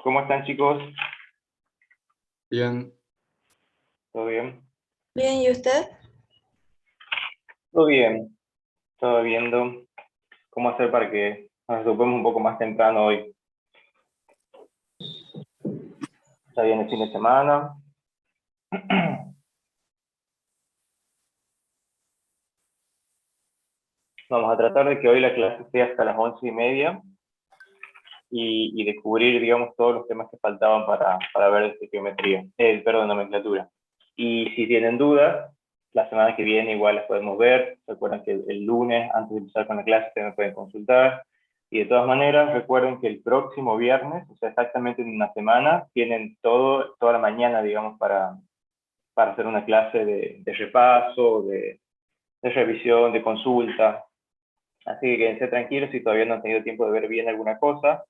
¿Cómo están, chicos? Bien, ¿Todo bien? Bien, ¿y usted? Todo bien. Estaba viendo cómo hacer para que nos ocupemos un poco más temprano hoy. Ya viene el fin de semana. Vamos a tratar de que hoy la clase sea hasta las 11:30 y de cubrir, digamos, todos los temas que faltaban para ver de geometría, perdón, nomenclatura. Y si tienen dudas, la semana que viene igual las podemos ver. Recuerden que el lunes, antes de empezar con la clase, ustedes me pueden consultar. Y de todas maneras, recuerden que el próximo viernes, o sea, exactamente en una semana, tienen toda la mañana, digamos, para hacer una clase de repaso, de revisión, de consulta. Así que quédense tranquilos si todavía no han tenido tiempo de ver bien alguna cosa.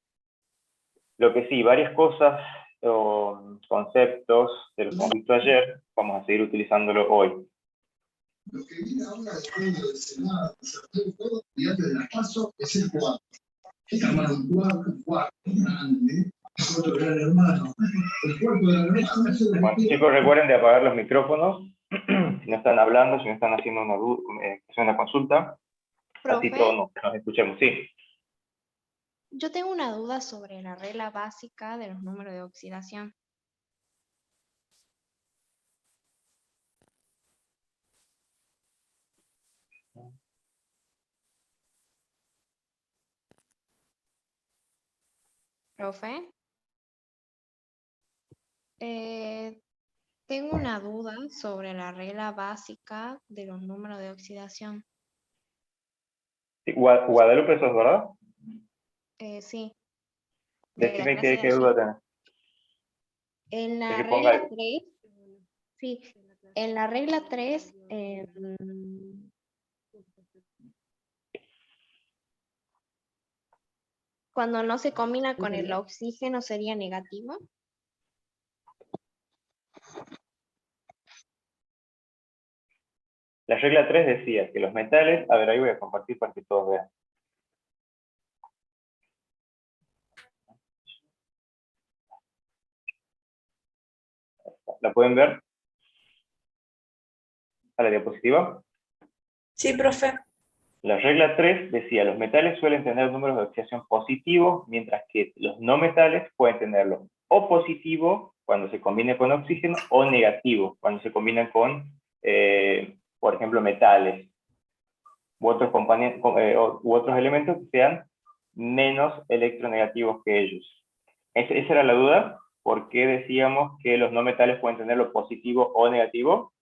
Lo que sí, varias cosas o conceptos de los que hemos visto ayer, vamos a seguir utilizándolo hoy. Lo que viene ahora después del Senado, todo, y antes de las PASO, es el cuadro. Es armar un cuadro grande, es otro gran hermano. El cuarto de la hermana es el Bueno, chicos, recuerden de apagar los micrófonos, si no están hablando, si no están haciendo una consulta, así Profe, todos nos escuchemos, sí. yo tengo una duda sobre la regla básica de los números de oxidación. Profe, tengo una duda sobre la regla básica de los números de oxidación. Sí, Guadalupe, ¿sos verdad? Sí, de la Decime clase de qué ayer. duda tenés. En la Que ponga regla 3, sí, en la regla 3, cuando no se combina con el oxígeno sería negativo. La regla 3 decía que los metales, a ver, ahí voy a compartir para que todos vean. ¿La pueden ver? A la diapositiva. Sí, profe. La regla 3 decía, los metales suelen tener números de oxidación positivos, mientras que los no metales pueden tenerlo o positivo cuando se combine con oxígeno, o negativo cuando se combinan con, por ejemplo, metales u otros, u otros elementos que sean menos electronegativos que ellos. Esa era la duda. ¿Por qué decíamos que los no metales pueden tenerlo positivo o negativo?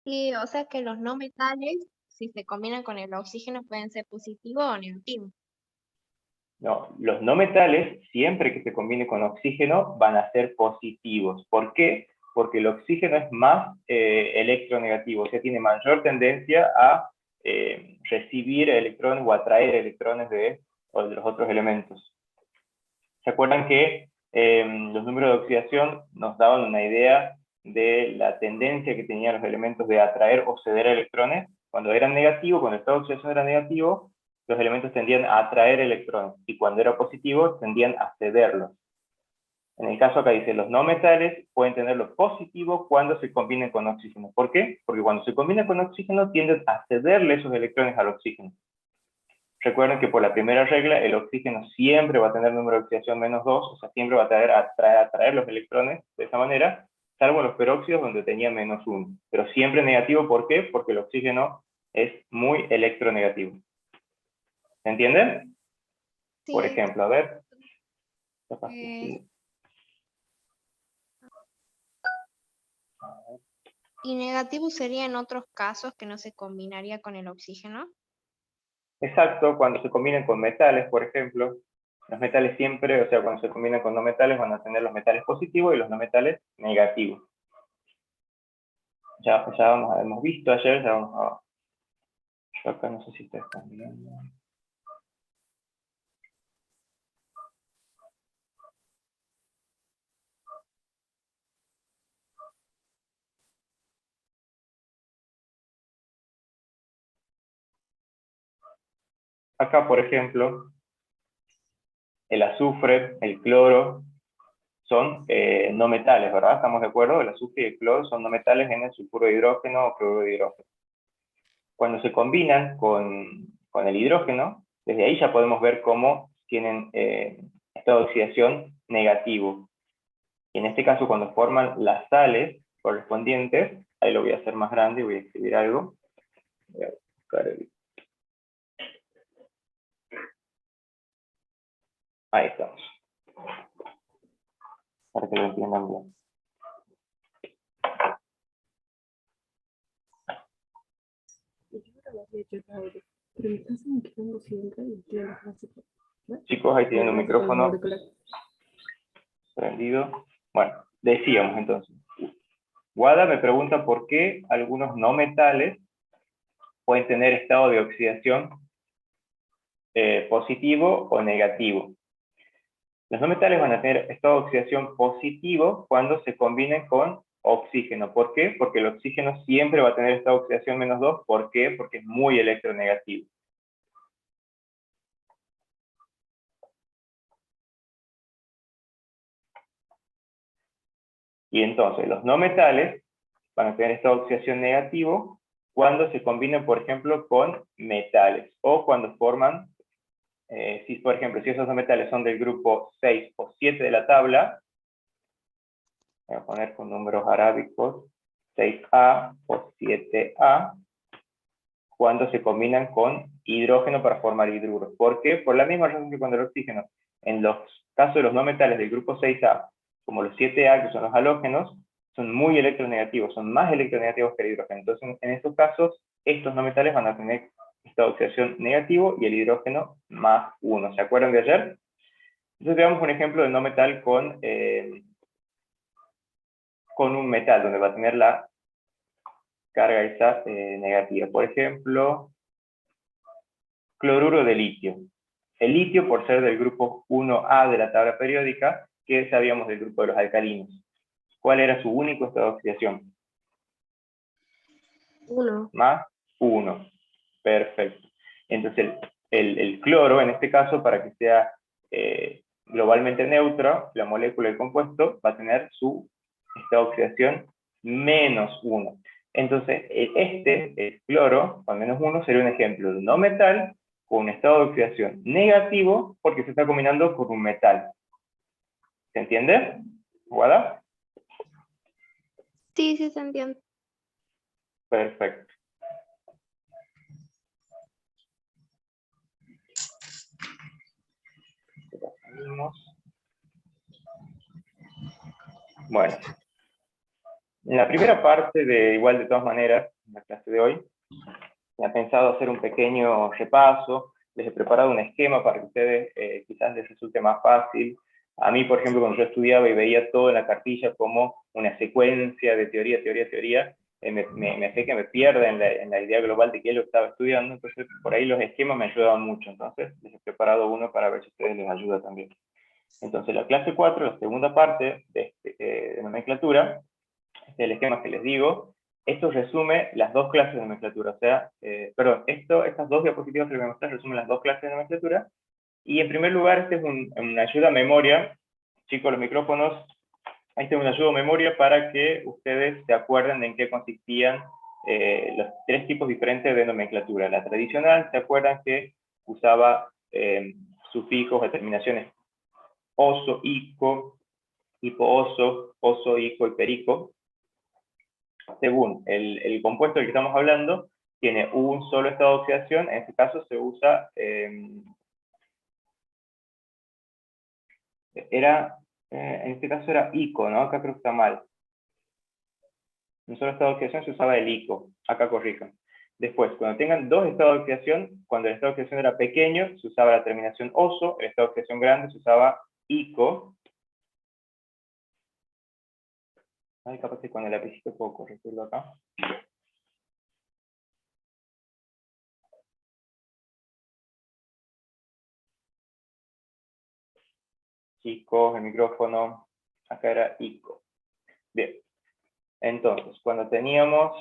Sí, o sea que los no metales, si se combinan con el oxígeno, pueden ser positivos o negativos. No, los no metales, siempre que se combine con oxígeno, van a ser positivos. ¿Por qué? Porque el oxígeno es más electronegativo, o sea, tiene mayor tendencia a recibir electrones o atraer electrones de los otros elementos. ¿Se acuerdan que los números de oxidación nos daban una idea de la tendencia que tenían los elementos de atraer o ceder electrones? Cuando eran negativos, cuando el estado de oxidación era negativo, los elementos tendían a atraer electrones, y cuando era positivo, tendían a cederlos. En el caso acá dice, los no metales pueden tener los positivos cuando se combinen con oxígeno. ¿Por qué? Porque cuando se combinan con oxígeno, tienden a cederle esos electrones al oxígeno. Recuerden que por la primera regla, el oxígeno siempre va a tener número de oxidación -2, o sea, siempre va a atraer los electrones de esa manera, salvo los peróxidos donde tenía -1. Pero siempre negativo, ¿por qué? Porque el oxígeno es muy electronegativo. ¿Se entiende? Sí. Por ejemplo, a ver. ¿Y negativo sería en otros casos que no se combinaría con el oxígeno? Exacto, cuando se combinan con metales, por ejemplo, los metales siempre, o sea, cuando se combinan con no metales, van a tener los metales positivos y los no metales negativos. Ya hemos visto ayer, ya vamos a... Yo acá no sé si ustedes están mirando. Acá, por ejemplo, el azufre, el cloro, son no metales, ¿verdad? ¿Estamos de acuerdo? El azufre y el cloro son no metales en el sulfuro de hidrógeno o cloruro de hidrógeno. Cuando se combinan con el hidrógeno, desde ahí ya podemos ver cómo tienen estado de oxidación negativo. Y en este caso, cuando forman las sales correspondientes, ahí lo voy a hacer más grande, voy a escribir algo. Voy a buscar ahí estamos. Para que lo entiendan bien. Chicos, ahí tienen un micrófono prendido. Bueno, decíamos entonces. Wada me pregunta por qué algunos no metales pueden tener estado de oxidación positivo o negativo. Los no metales van a tener estado de oxidación positivo cuando se combinen con oxígeno. ¿Por qué? Porque el oxígeno siempre va a tener estado de oxidación -2. ¿Por qué? Porque es muy electronegativo. Y entonces los no metales van a tener estado de oxidación negativo cuando se combinen, por ejemplo, con metales. O cuando forman, si por ejemplo, si esos no metales son del grupo 6 o 7 de la tabla, voy a poner con números arábicos, 6A o 7A, cuando se combinan con hidrógeno para formar hidruros. ¿Por qué? Por la misma razón que cuando el oxígeno, en los casos de los no metales del grupo 6A, como los 7A, que son los halógenos, son muy electronegativos, son más electronegativos que el hidrógeno. Entonces, en estos casos, estos no metales van a tener estado de oxidación negativo y el hidrógeno +1. ¿Se acuerdan de ayer? Entonces, veamos un ejemplo de no metal con un metal, donde va a tener la carga esa negativa. Por ejemplo, cloruro de litio. El litio, por ser del grupo 1A de la tabla periódica, que sabíamos del grupo de los alcalinos. ¿Cuál era su único estado de oxidación? 1. +1. Perfecto. Entonces, el cloro, en este caso, para que sea globalmente neutro, la molécula del compuesto va a tener su estado de oxidación -1. Entonces, el cloro, con -1, sería un ejemplo de un no metal con un estado de oxidación negativo porque se está combinando con un metal. ¿Se entiende? ¿Guada? Sí, sí se entiende. Perfecto. Bueno, en la primera parte de todas maneras, en la clase de hoy, me ha pensado hacer un pequeño repaso, les he preparado un esquema para que ustedes quizás les resulte más fácil. A mí, por ejemplo, cuando yo estudiaba y veía todo en la cartilla como una secuencia de teoría, me hace que me pierda en la idea global de qué es lo que estaba estudiando. Entonces, por ahí los esquemas me ayudaban mucho. Entonces, les he preparado uno para ver si a ustedes les ayuda también. Entonces, la clase 4, la segunda parte de nomenclatura, el esquema que les digo, esto resume las dos clases de nomenclatura. O sea, estas dos diapositivas que les voy a mostrar resumen las dos clases de nomenclatura. Y en primer lugar, este es una ayuda a memoria. Chicos, los micrófonos, este es una ayuda a memoria para que ustedes se acuerden de en qué consistían los tres tipos diferentes de nomenclatura. La tradicional, ¿se acuerdan que usaba sufijos o terminaciones oso, ico, hipo-oso, oso, ico y perico? Según el compuesto del que estamos hablando, tiene un solo estado de oxidación. En este caso se usa, en este caso era ico, ¿no? Acá creo que está mal. Un solo estado de oxidación se usaba el ico. Acá corrijan. Después, cuando tengan dos estados de oxidación, cuando el estado de oxidación era pequeño, se usaba la terminación oso. El estado de oxidación grande se usaba ico. Ay, capaz que con el lapicito puedo corregirlo acá. Chicos, el micrófono, acá era ico. Bien, entonces, cuando teníamos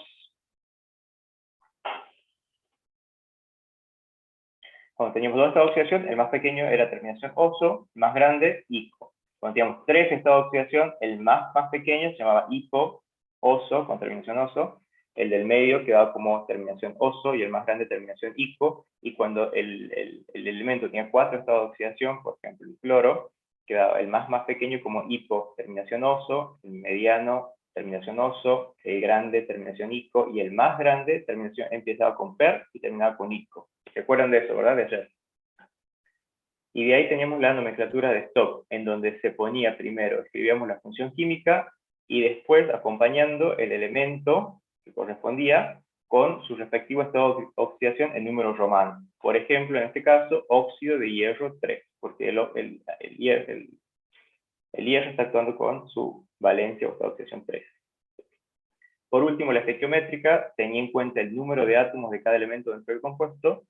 Cuando teníamos dos estados de oxidación, el más pequeño era terminación oso, el más grande, hipo. Cuando teníamos tres estados de oxidación, el más pequeño se llamaba hipo, oso, con terminación oso, el del medio quedaba como terminación oso y el más grande terminación hipo, y cuando el elemento tenía cuatro estados de oxidación, por ejemplo el cloro, quedaba el más pequeño como hipo, terminación oso, el mediano, terminación oso, el grande, terminación ico, y el más grande, terminación, empezaba con per y terminaba con ico. ¿Se acuerdan de eso, verdad? De ayer. Y de ahí teníamos la nomenclatura de Stock, en donde se ponía primero, escribíamos la función química, y después acompañando el elemento que correspondía con su respectivo estado de oxidación en número romano. Por ejemplo, en este caso, óxido de hierro 3, porque el hierro está actuando con su valencia o estado de oxidación 3. Por último, la estequiométrica tenía en cuenta el número de átomos de cada elemento dentro del compuesto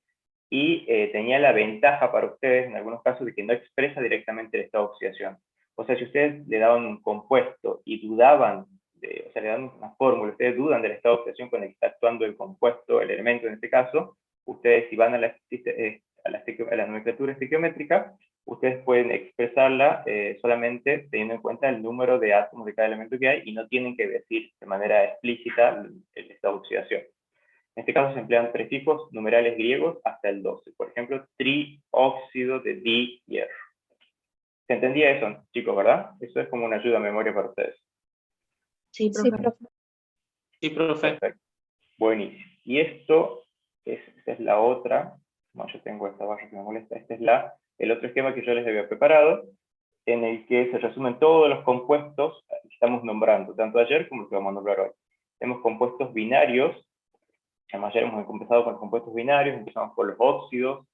y tenía la ventaja para ustedes, en algunos casos, de que no expresa directamente el estado de oxidación. O sea, si ustedes le daban un compuesto y dudaban, o sea, le dan una fórmula, ustedes dudan del estado de oxidación con el que está actuando el compuesto, el elemento en este caso, ustedes si van a la nomenclatura estequiométrica, ustedes pueden expresarla solamente teniendo en cuenta el número de átomos de cada elemento que hay y no tienen que decir de manera explícita el estado de oxidación. En este caso se emplean prefijos numerales griegos hasta el 12. Por ejemplo, trióxido de dihierro. ¿Se entendía eso, chicos, verdad? Eso es como una ayuda a memoria para ustedes. Sí, profe. Sí, profe. Perfecto. Buenísimo. Y esta es la otra. Bueno, yo tengo esta barra que me molesta. Este es el otro esquema que yo les había preparado, en el que se resumen todos los compuestos que estamos nombrando, tanto ayer como los que vamos a nombrar hoy. Tenemos compuestos binarios. Ayer hemos empezado con los compuestos binarios, empezamos por los óxidos,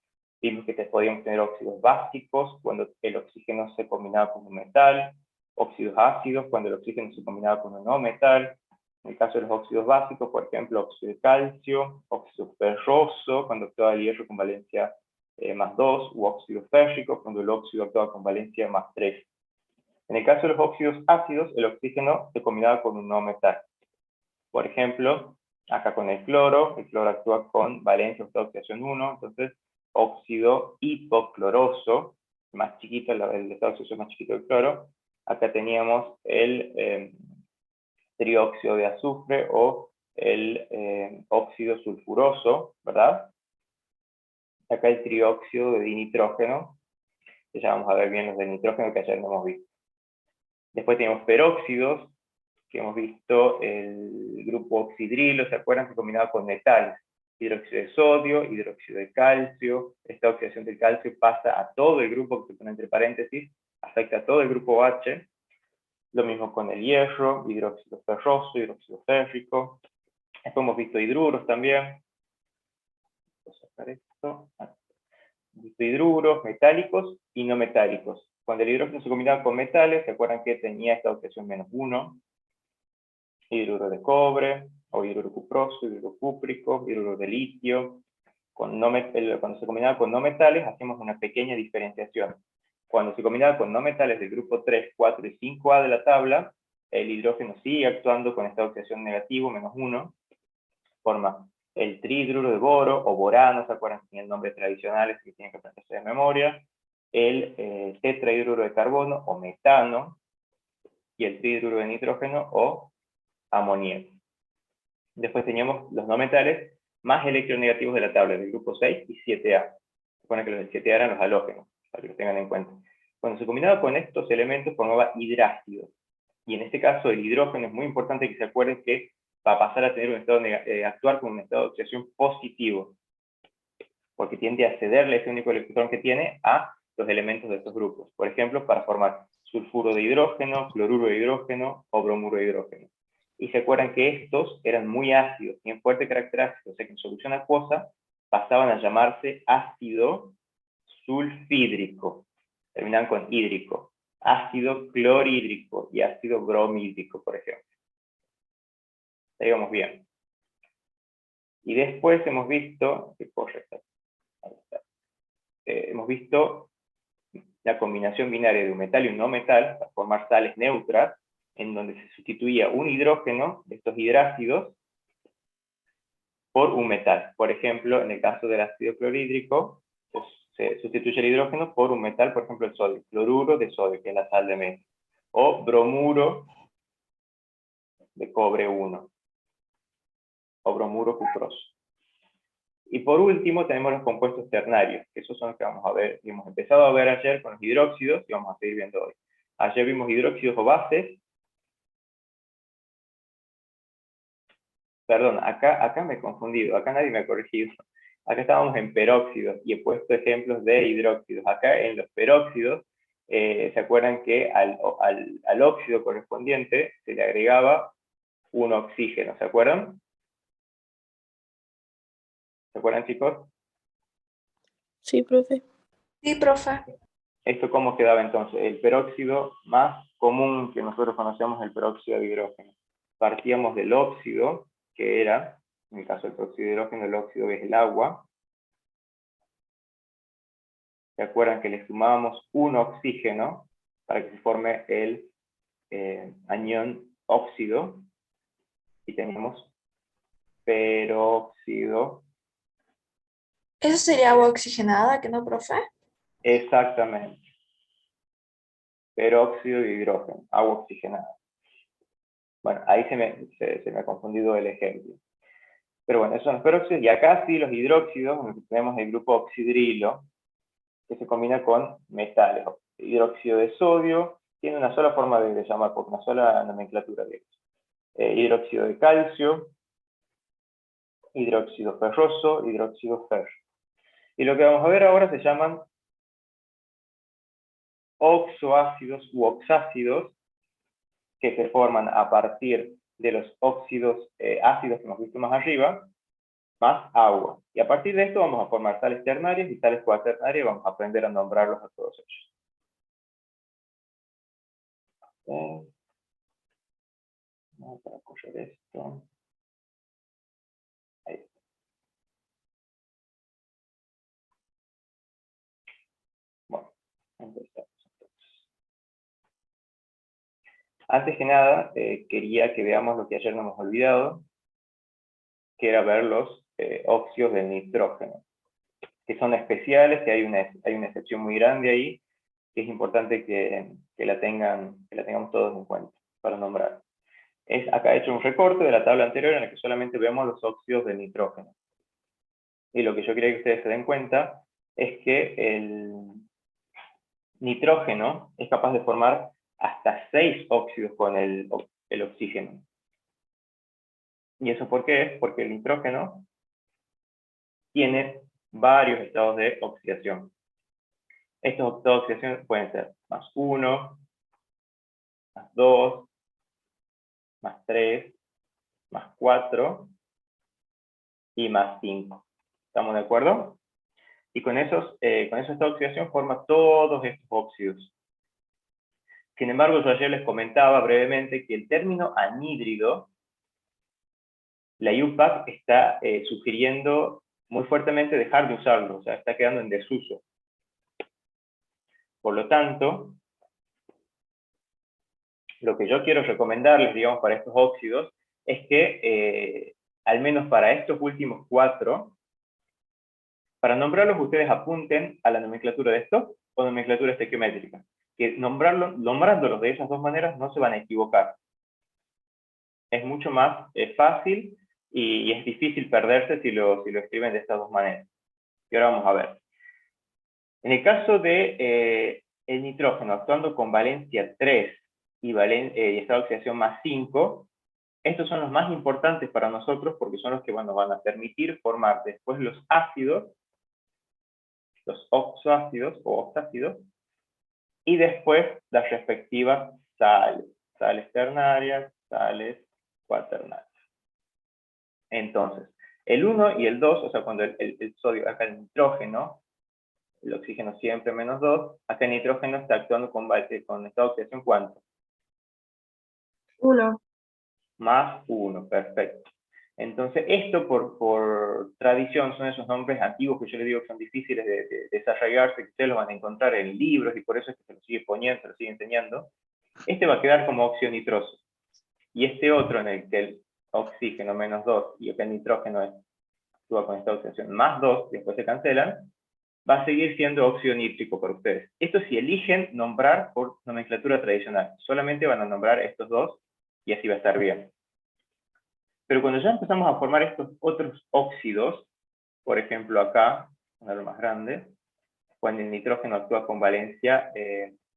vimos que podíamos tener óxidos básicos cuando el oxígeno se combinaba con un metal, óxidos ácidos cuando el oxígeno se combinaba con un no metal. En el caso de los óxidos básicos, por ejemplo, óxido de calcio, óxido ferroso cuando actuaba el hierro con valencia más 2, u óxido férrico cuando el óxido actuaba con valencia más 3. En el caso de los óxidos ácidos, el oxígeno se combinaba con un no metal. Por ejemplo, acá con el cloro actúa con valencia o oxidación 1, entonces óxido hipocloroso, más chiquito, el estado de oxidación más chiquito del cloro. Acá teníamos el trióxido de azufre o el óxido sulfuroso, ¿verdad? Acá el trióxido de dinitrógeno, que ya vamos a ver bien los de nitrógeno que ayer no hemos visto. Después tenemos peróxidos, que hemos visto el grupo oxidrilo, ¿se acuerdan? Que combinaba con metales, hidróxido de sodio, hidróxido de calcio. Esta oxidación del calcio pasa a todo el grupo que se pone entre paréntesis, afecta a todo el grupo OH. Lo mismo con el hierro, hidróxido ferroso, hidróxido férrico. Después hemos visto hidruros también. Voy a sacar esto. Hemos visto hidruros metálicos y no metálicos. Cuando el hidrógeno se combinaba con metales, ¿se acuerdan que tenía esta oxidación -1? Hidruro de cobre, o hidruro cuproso, hidruro cúprico, hidruro de litio. Cuando se combinaba con no metales, hacemos una pequeña diferenciación. Cuando se combinaba con no metales del grupo 3, 4 y 5A de la tabla, el hidrógeno sigue actuando con esta oxidación negativo, -1, forma el trihidruro de boro, o borano, ¿se acuerdan? Tiene el nombre tradicional, es que tienen que aprenderse de memoria. El tetrahidruro de carbono, o metano, y el trihidruro de nitrógeno, o amoníaco. Después teníamos los no metales más electronegativos de la tabla, del grupo 6 y 7A. Supone que los del 7A eran los halógenos, para que lo tengan en cuenta. Cuando se combinaba con estos elementos formaba hidrácidos. Y en este caso el hidrógeno es muy importante que se acuerden que va a pasar a tener un estado actuar con un estado de oxidación positivo, porque tiende a cederle ese único electrón que tiene a los elementos de estos grupos. Por ejemplo, para formar sulfuro de hidrógeno, cloruro de hidrógeno o bromuro de hidrógeno. Y se acuerdan que estos eran muy ácidos, tienen fuerte carácter ácido, o sea que en solución acuosa pasaban a llamarse ácido sulfídrico. Terminaban con hídrico. Ácido clorhídrico y ácido bromhídrico, por ejemplo. Ahí vamos bien. Y después hemos visto, hemos visto la combinación binaria de un metal y un no metal para formar sales neutras, en donde se sustituía un hidrógeno de estos hidrácidos por un metal. Por ejemplo, en el caso del ácido clorhídrico, se sustituye el hidrógeno por un metal, por ejemplo el sodio, cloruro de sodio, que es la sal de metro, o bromuro de cobre 1, o bromuro cuproso. Y por último tenemos los compuestos ternarios, que esos son los que vamos a ver, y hemos empezado a ver ayer con los hidróxidos, y vamos a seguir viendo hoy. Ayer vimos hidróxidos o bases. Perdón, acá me he confundido, acá nadie me ha corregido. Acá estábamos en peróxidos y he puesto ejemplos de hidróxidos. Acá en los peróxidos, ¿se acuerdan que al óxido correspondiente se le agregaba un oxígeno? ¿Se acuerdan? ¿Se acuerdan, chicos? Sí, profe. Sí, profe. ¿Esto cómo quedaba entonces? El peróxido más común que nosotros conocemos es el peróxido de hidrógeno. Partíamos del óxido, que era, en el caso del peróxido de hidrógeno, el óxido es el agua. ¿Se acuerdan que le sumábamos un oxígeno para que se forme el anión óxido? Y tenemos peróxido. ¿Eso sería agua oxigenada, que no, profe? Exactamente. Peróxido de hidrógeno, agua oxigenada. Bueno, ahí se me ha confundido el ejemplo. Pero bueno, esos son los peróxidos. Y acá sí los hidróxidos, en el que tenemos el grupo oxidrilo, que se combina con metales. Hidróxido de sodio, tiene una sola forma de llamar, porque una sola nomenclatura de ellos. Hidróxido de calcio, hidróxido ferroso, hidróxido ferro. Y lo que vamos a ver ahora se llaman oxoácidos u oxácidos, que se forman a partir de los óxidos ácidos que hemos visto más arriba, más agua. Y a partir de esto vamos a formar sales ternarias y sales cuaternarias y vamos a aprender a nombrarlos a todos ellos. Vamos a correr esto. Ahí está. Bueno, empezamos entonces. Antes que nada, quería que veamos lo que ayer no hemos olvidado, que era ver los óxidos del nitrógeno, que son especiales, que hay una excepción muy grande ahí, que es importante que la tengamos todos en cuenta para nombrar. Acá he hecho un recorte de la tabla anterior en la que solamente vemos los óxidos del nitrógeno. Y lo que yo quería que ustedes se den cuenta es que el nitrógeno es capaz de formar hasta 6 óxidos con el oxígeno. ¿Y eso por qué es? Porque el nitrógeno tiene varios estados de oxidación. Estos estados de oxidación pueden ser +1, +2, +3, +4 y +5. ¿Estamos de acuerdo? Y con esta oxidación forma todos estos óxidos. Sin embargo, yo ayer les comentaba brevemente que el término anhídrido, la IUPAC está sugiriendo muy fuertemente dejar de usarlo, o sea, está quedando en desuso. Por lo tanto, lo que yo quiero recomendarles, digamos, para estos óxidos, es que, al menos para estos últimos 4, para nombrarlos ustedes apunten a la nomenclatura de estos o nomenclatura estequiométrica, que nombrándolos de esas dos maneras no se van a equivocar. Es mucho más fácil y es difícil perderse si lo escriben de estas dos maneras. Y ahora vamos a ver. En el caso de el nitrógeno actuando con valencia 3 y estado de oxidación +5, estos son los más importantes para nosotros porque son los que nos van a permitir formar después los ácidos, los oxoácidos o oxácidos, y después las respectivas sales ternarias, sales cuaternarias. Entonces, el 1 y el 2, o sea, cuando el sodio, acá el nitrógeno, el oxígeno siempre -2, acá el nitrógeno está actuando con estado de oxidación, ¿cuánto? 1. +1, perfecto. Entonces, esto por tradición son esos nombres antiguos que yo les digo que son difíciles de desarrollarse, que ustedes los van a encontrar en libros y por eso es que se los sigue poniendo, se los sigue enseñando. Este va a quedar como óxido nitroso. Y este otro en el que el oxígeno -2 y el nitrógeno actúa con esta oxidación +2, después se cancelan, va a seguir siendo óxido nítrico para ustedes. Esto si eligen nombrar por nomenclatura tradicional. Solamente van a nombrar estos dos y así va a estar bien. Pero cuando ya empezamos a formar estos otros óxidos, por ejemplo acá, ponerlo más grande, cuando el nitrógeno actúa con valencia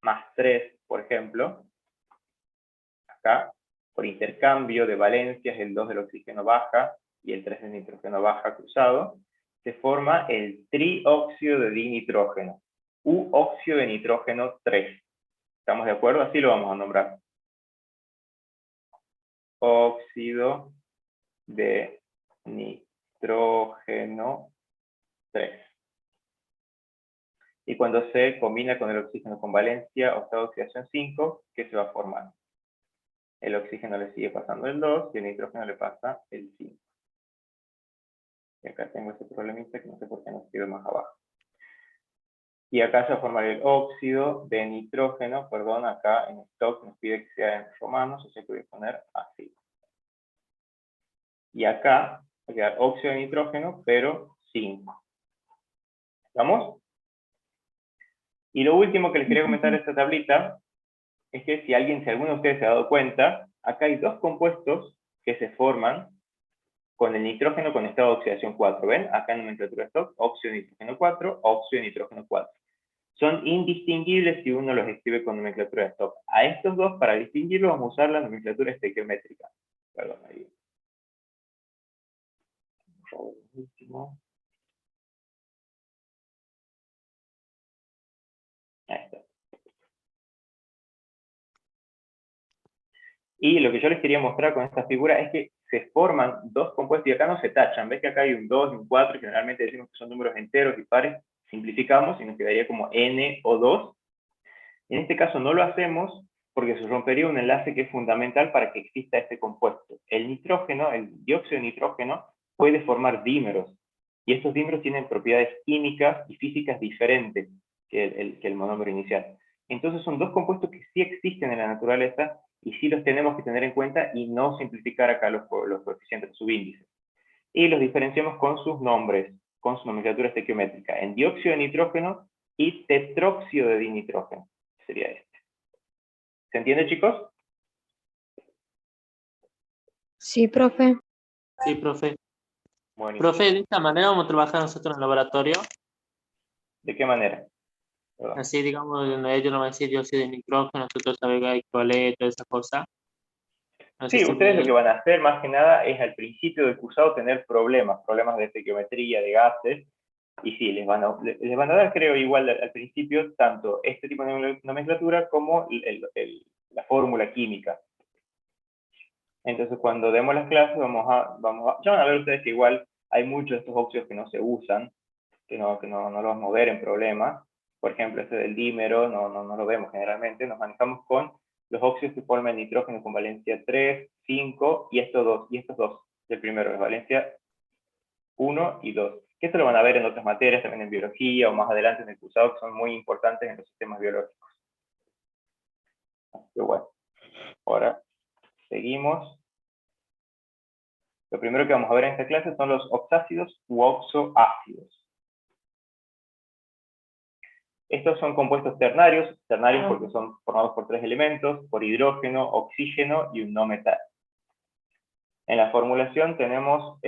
más 3, por ejemplo, acá, por intercambio de valencias, el 2 del oxígeno baja y el 3 del nitrógeno baja cruzado, se forma el trióxido de dinitrógeno, u óxido de nitrógeno 3. ¿Estamos de acuerdo? Así lo vamos a nombrar. Óxido de nitrógeno 3. Y cuando se combina con el oxígeno con valencia o estado de oxidación 5, ¿qué se va a formar? El oxígeno le sigue pasando el 2 y el nitrógeno le pasa el 5. Y acá tengo ese problemita que no sé por qué no escribe más abajo. Y acá se va a formar el óxido de nitrógeno, perdón, acá en stock nos pide que sea en romanos, o sea que voy a poner así. Y acá va a quedar óxido de nitrógeno, pero 5. ¿Estamos? Y lo último que les quería comentar de esta tablita es que si alguno de ustedes se ha dado cuenta, acá hay dos compuestos que se forman con el nitrógeno con estado de oxidación 4. ¿Ven? Acá en nomenclatura stock, óxido de nitrógeno 4, óxido de nitrógeno 4. Son indistinguibles si uno los escribe con nomenclatura de stock. A estos dos, para distinguirlos, vamos a usar la nomenclatura estequiométrica. Perdón, ahí. Último. Ahí está. Y lo que yo les quería mostrar con esta figura es que se forman dos compuestos y acá no se tachan. ¿Ves que acá hay un 2 y un 4 y generalmente decimos que son números enteros y pares? Simplificamos y nos quedaría como n o 2. En este caso no lo hacemos porque se rompería un enlace que es fundamental para que exista este compuesto. El nitrógeno, el dióxido de nitrógeno, puede formar dímeros. Y estos dímeros tienen propiedades químicas y físicas diferentes que el monómero inicial. Entonces son dos compuestos que sí existen en la naturaleza y sí los tenemos que tener en cuenta y no simplificar acá los coeficientes de subíndice. Y los diferenciamos con sus nombres, con su nomenclatura estequiométrica, en dióxido de nitrógeno y tetróxido de dinitrógeno. Sería este. ¿Se entiende, chicos? Sí, profe. Sí, profe. Buenísimo. Profe, de esta manera vamos a trabajar nosotros en el laboratorio. ¿De qué manera? Perdón. Así, digamos, ellos nos van a decir dióxido de nitrógeno, nosotros sabemos cuál es, toda esa cosa. No sé Sí, si ustedes lo que van a hacer más que nada es al principio del cursado tener problemas de estequiometría, de gases, y sí, les van a dar, creo, igual al principio, tanto este tipo de nomenclatura como la fórmula química. Entonces, cuando demos las clases, ya van a ver ustedes que igual hay muchos de estos óxidos que no se usan, que no los vamos a ver en problemas. Por ejemplo, este del dímero, no lo vemos generalmente. Nos manejamos con los óxidos que forman nitrógeno con valencia 3, 5, y estos dos del primero, de valencia 1 y 2. Que esto lo van a ver en otras materias, también en biología, o más adelante en el cursado, que son muy importantes en los sistemas biológicos. Así que bueno, ahora seguimos. Lo primero que vamos a ver en esta clase son los oxácidos u oxoácidos. Estos son compuestos ternarios porque son formados por 3 elementos, por hidrógeno, oxígeno y un no metal. En la formulación tenemos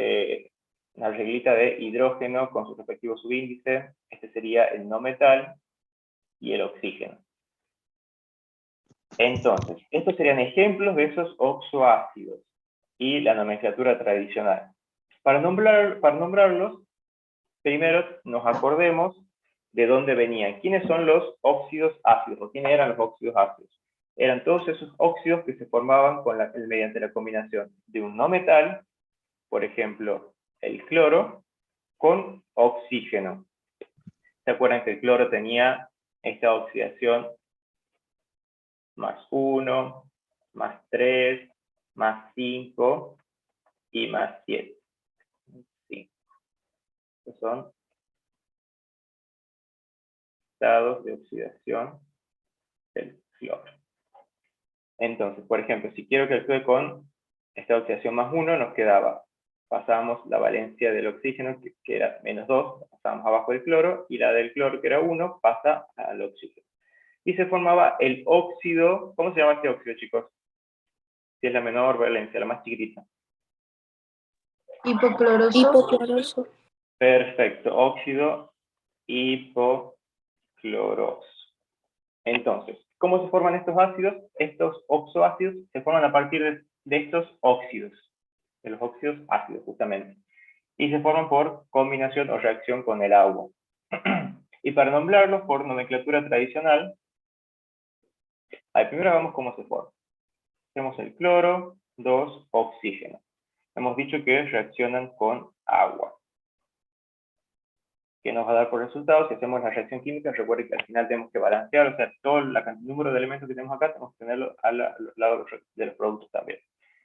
una reglita de hidrógeno con su respectivo subíndice. Este sería el no metal y el oxígeno. Entonces, estos serían ejemplos de esos oxoácidos y la nomenclatura tradicional. Para nombrarlos, primero nos acordemos de dónde venían. ¿Quiénes son los óxidos ácidos? ¿O quiénes eran los óxidos ácidos? Eran todos esos óxidos que se formaban mediante la combinación de un no metal, por ejemplo, el cloro, con oxígeno. ¿Se acuerdan que el cloro tenía esta oxidación más 1, más 3, más 5 y más 7? 5. Estos son estados de oxidación del cloro. Entonces, por ejemplo, si quiero que actúe con esta oxidación más 1, nos quedaba pasamos la valencia del oxígeno, que era -2, la pasamos abajo del cloro, y la del cloro, que era 1, pasa al oxígeno. Y se formaba el óxido. ¿Cómo se llama este óxido, chicos? Si es la menor valencia, la más chiquitita. Hipocloroso. Hipocloroso. Perfecto, óxido hipocloroso. Entonces, ¿cómo se forman estos ácidos? Estos oxoácidos se forman a partir de estos óxidos, de los óxidos ácidos, justamente. Y se forman por combinación o reacción con el agua. Y para nombrarlos por nomenclatura tradicional, primero vemos cómo se forman. Tenemos el cloro, 2, oxígeno. Hemos dicho que reaccionan con agua. ¿Qué nos va a dar por resultado? Si hacemos la reacción química, recuerden que al final tenemos que balancear, o sea, todo el número de elementos que tenemos acá, tenemos que tenerlo a los lados de los productos también.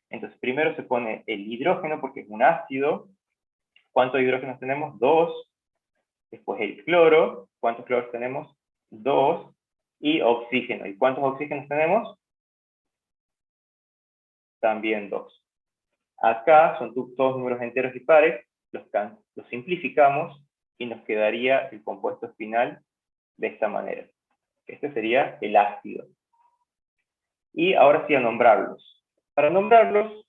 Entonces, primero se pone el hidrógeno, porque es un ácido. ¿Cuántos hidrógenos tenemos? 2. Después el cloro. ¿Cuántos cloros tenemos? 2. Y oxígeno. ¿Y cuántos oxígenos tenemos? También 2. Acá son todos números enteros y pares, los simplificamos y nos quedaría el compuesto final de esta manera. Este sería el ácido. Y ahora sí a nombrarlos. Para nombrarlos,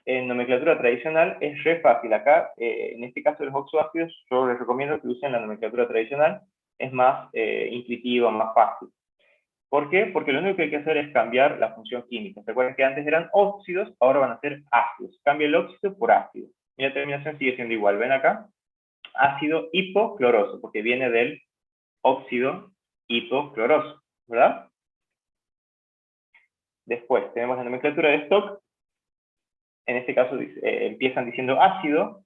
en nomenclatura tradicional es re fácil. Acá, en este caso de los oxoácidos, yo les recomiendo que usen la nomenclatura tradicional. Es más intuitiva, más fácil. ¿Por qué? Porque lo único que hay que hacer es cambiar la función química. Recuerden que antes eran óxidos, ahora van a ser ácidos. Cambia el óxido por ácido. Y la terminación sigue siendo igual. ¿Ven acá? Ácido hipocloroso, porque viene del óxido hipocloroso, ¿verdad? Después tenemos la nomenclatura de Stock. En este caso empiezan diciendo ácido,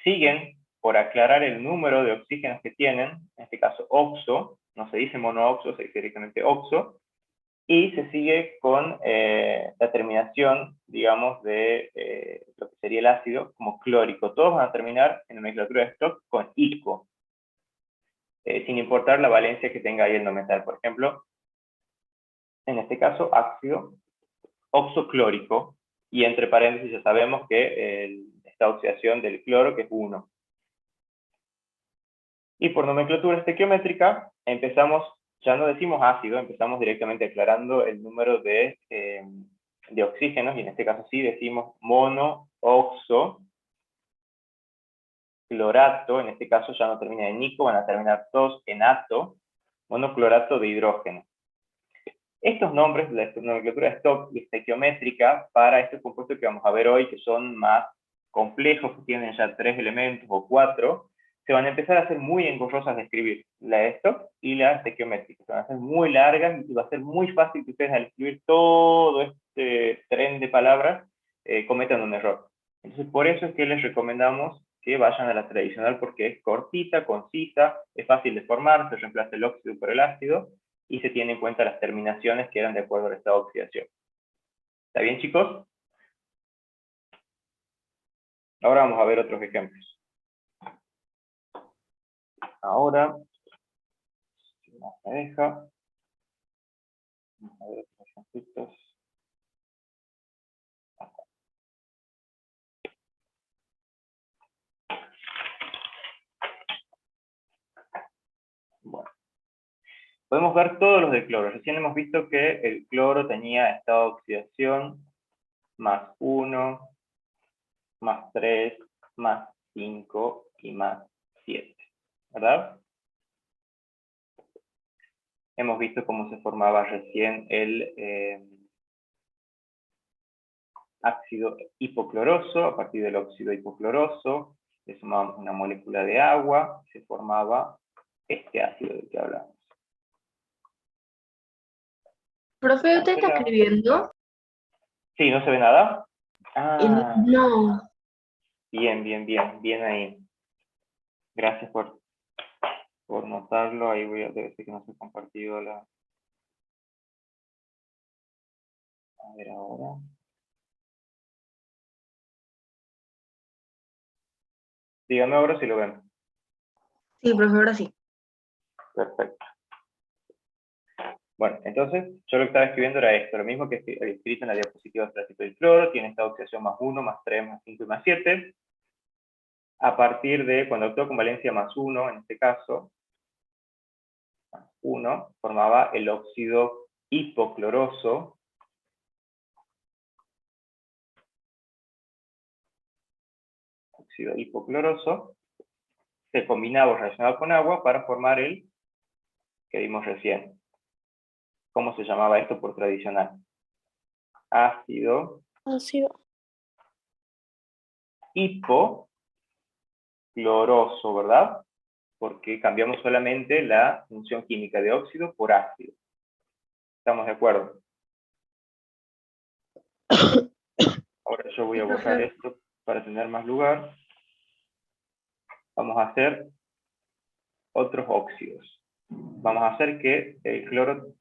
siguen por aclarar el número de oxígenos que tienen, en este caso oxo, no se dice monooxo, se dice directamente oxo, y se sigue con la terminación, digamos, de lo que sería el ácido como clórico. Todos van a terminar en la nomenclatura de Stock con ico, sin importar la valencia que tenga ahí el no metal. Por ejemplo, en este caso, ácido oxoclórico, y entre paréntesis ya sabemos que esta oxidación del cloro, que es 1. Y por nomenclatura estequiométrica, empezamos, ya no decimos ácido, empezamos directamente aclarando el número de oxígenos, y en este caso sí decimos monooxo clorato, en este caso ya no termina en nico, van a terminar todos en ato, monoclorato de hidrógeno. Estos nombres, la nomenclatura de Stock y estequiométrica, para estos compuestos que vamos a ver hoy, que son más complejos, que tienen ya 3 elementos o 4, se van a empezar a hacer muy engorrosas de escribir, la de Stock y la estequiométrica. Se van a hacer muy largas y va a ser muy fácil que ustedes al escribir todo este tren de palabras cometan un error. Entonces, por eso es que les recomendamos que vayan a la tradicional, porque es cortita, concisa, es fácil de formar, se reemplaza el óxido por el ácido, y se tiene en cuenta las terminaciones que eran de acuerdo al estado de oxidación. ¿Está bien, chicos? Ahora vamos a ver otros ejemplos. Ahora, si no me deja, vamos a ver otros ejemplitos. Bueno. Podemos ver todos los de cloro. Recién hemos visto que el cloro tenía estado de oxidación más 1, más 3, más 5 y más 7. ¿Verdad? Hemos visto cómo se formaba recién el ácido hipocloroso. A partir del óxido hipocloroso le sumábamos una molécula de agua, se formaba este ácido del que hablamos. Profe, ¿usted está escribiendo? Sí, ¿no se ve nada? No. Bien ahí. Gracias por notarlo. Ahí voy a ver que no se ha compartido la... A ver ahora. Dígame ahora si lo ven. Sí, profe, ahora sí. Perfecto. Bueno, entonces, yo lo que estaba escribiendo era esto, lo mismo que había escrito en la diapositiva del cloro, tiene esta oxidación más 1, más 3, más 5 y más 7. A partir de, cuando actúa con valencia más 1, en este caso, más 1, formaba el óxido hipocloroso, se combinaba o reaccionaba con agua para formar el que vimos recién. ¿Cómo se llamaba esto por tradicional? Ácido hipocloroso, ¿verdad? Porque cambiamos solamente la función química de óxido por ácido. ¿Estamos de acuerdo? Ahora yo voy a borrar esto para tener más lugar. Vamos a hacer otros óxidos. Vamos a hacer que el cloro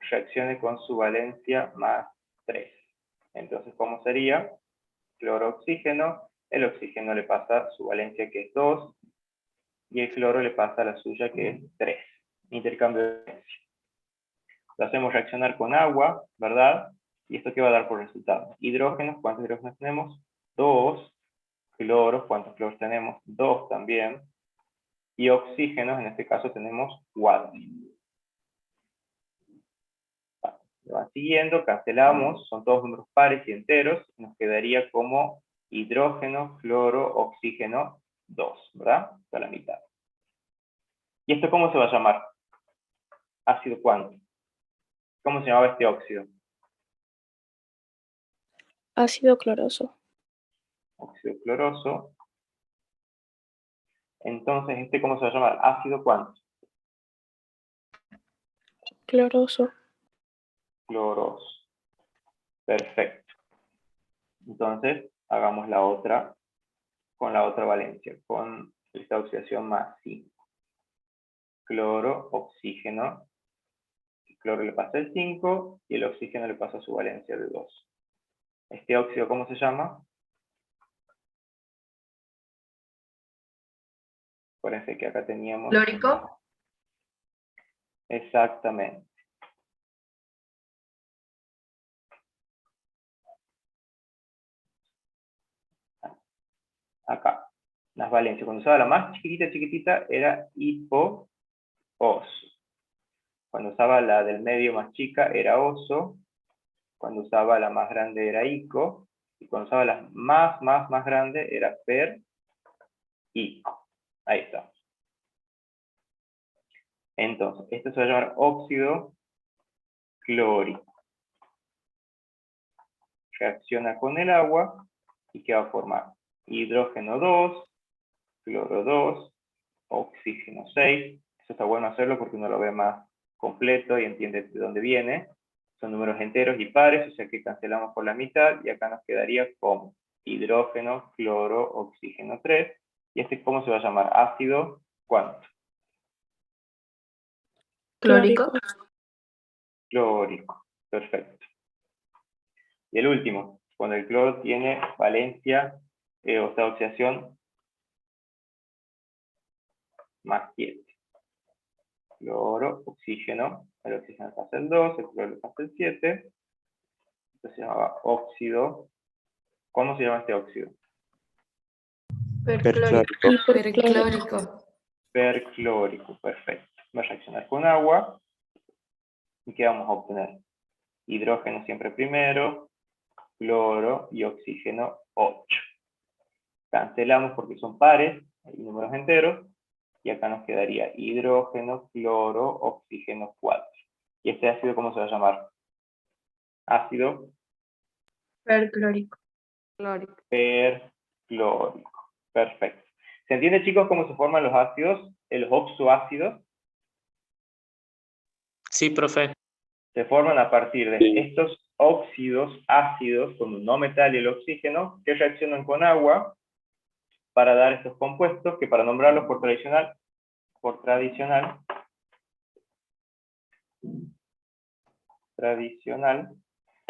reaccione con su valencia más 3. Entonces, ¿cómo sería? Cloro-oxígeno. El oxígeno le pasa su valencia, que es 2, y el cloro le pasa la suya, que es 3. Intercambio de valencia. Lo hacemos reaccionar con agua, ¿verdad? ¿Y esto qué va a dar por resultado? Hidrógenos, ¿cuántos hidrógenos tenemos? 2. Cloros, ¿cuántos cloros tenemos? 2 también. Y oxígenos, en este caso tenemos 4. Lo van siguiendo, cancelamos, son todos números pares y enteros, nos quedaría como hidrógeno, cloro, oxígeno, 2, ¿verdad? A la mitad. ¿Y esto cómo se va a llamar? Ácido cuánto. ¿Cómo se llamaba este óxido? Ácido cloroso. Óxido cloroso. Entonces, ¿este cómo se va a llamar? Ácido cuánto. Cloroso. Cloroso. Perfecto. Entonces, hagamos la otra con la otra valencia, con esta oxidación más 5. Cloro, oxígeno. El cloro le pasa el 5 y el oxígeno le pasa su valencia de 2. ¿Este óxido cómo se llama? Acuérdense que acá teníamos... ¿Clórico? Exactamente. Acá. Las valencias. Cuando usaba la más chiquitita era hipo-oso. Cuando usaba la del medio más chica era oso. Cuando usaba la más grande era ico. Y cuando usaba la más grande era per-ico. Ahí está. Entonces, esto se va a llamar óxido clórico. Reacciona con el agua y ¿qué va a formar? Hidrógeno 2, cloro 2, oxígeno 6. Eso está bueno hacerlo porque uno lo ve más completo y entiende de dónde viene. Son números enteros y pares, o sea que cancelamos por la mitad y acá nos quedaría como hidrógeno, cloro, oxígeno 3. ¿Y este cómo se va a llamar? Ácido, ¿cuánto? ¿Clórico? Clórico. Perfecto. Y el último, cuando el cloro tiene valencia o esta oxidación más 7. Cloro, oxígeno, el oxígeno pasa el 2, el cloro pasa el 7. Esto se llamaba óxido. ¿Cómo se llama este óxido? Perclórico. Perclórico. Perclórico, perfecto. Va a reaccionar con agua. ¿Y qué vamos a obtener? Hidrógeno siempre primero, cloro y oxígeno 8. Cancelamos porque son pares, hay números enteros, y acá nos quedaría hidrógeno, cloro, oxígeno 4. ¿Y este ácido cómo se va a llamar? Ácido Perclórico. perclórico. Perfecto. ¿Se entiende, chicos, cómo se forman los ácidos, los oxoácidos? Sí, profe. Se forman a partir de estos óxidos ácidos con un no metal y el oxígeno que reaccionan con agua para dar estos compuestos que, para nombrarlos por tradicional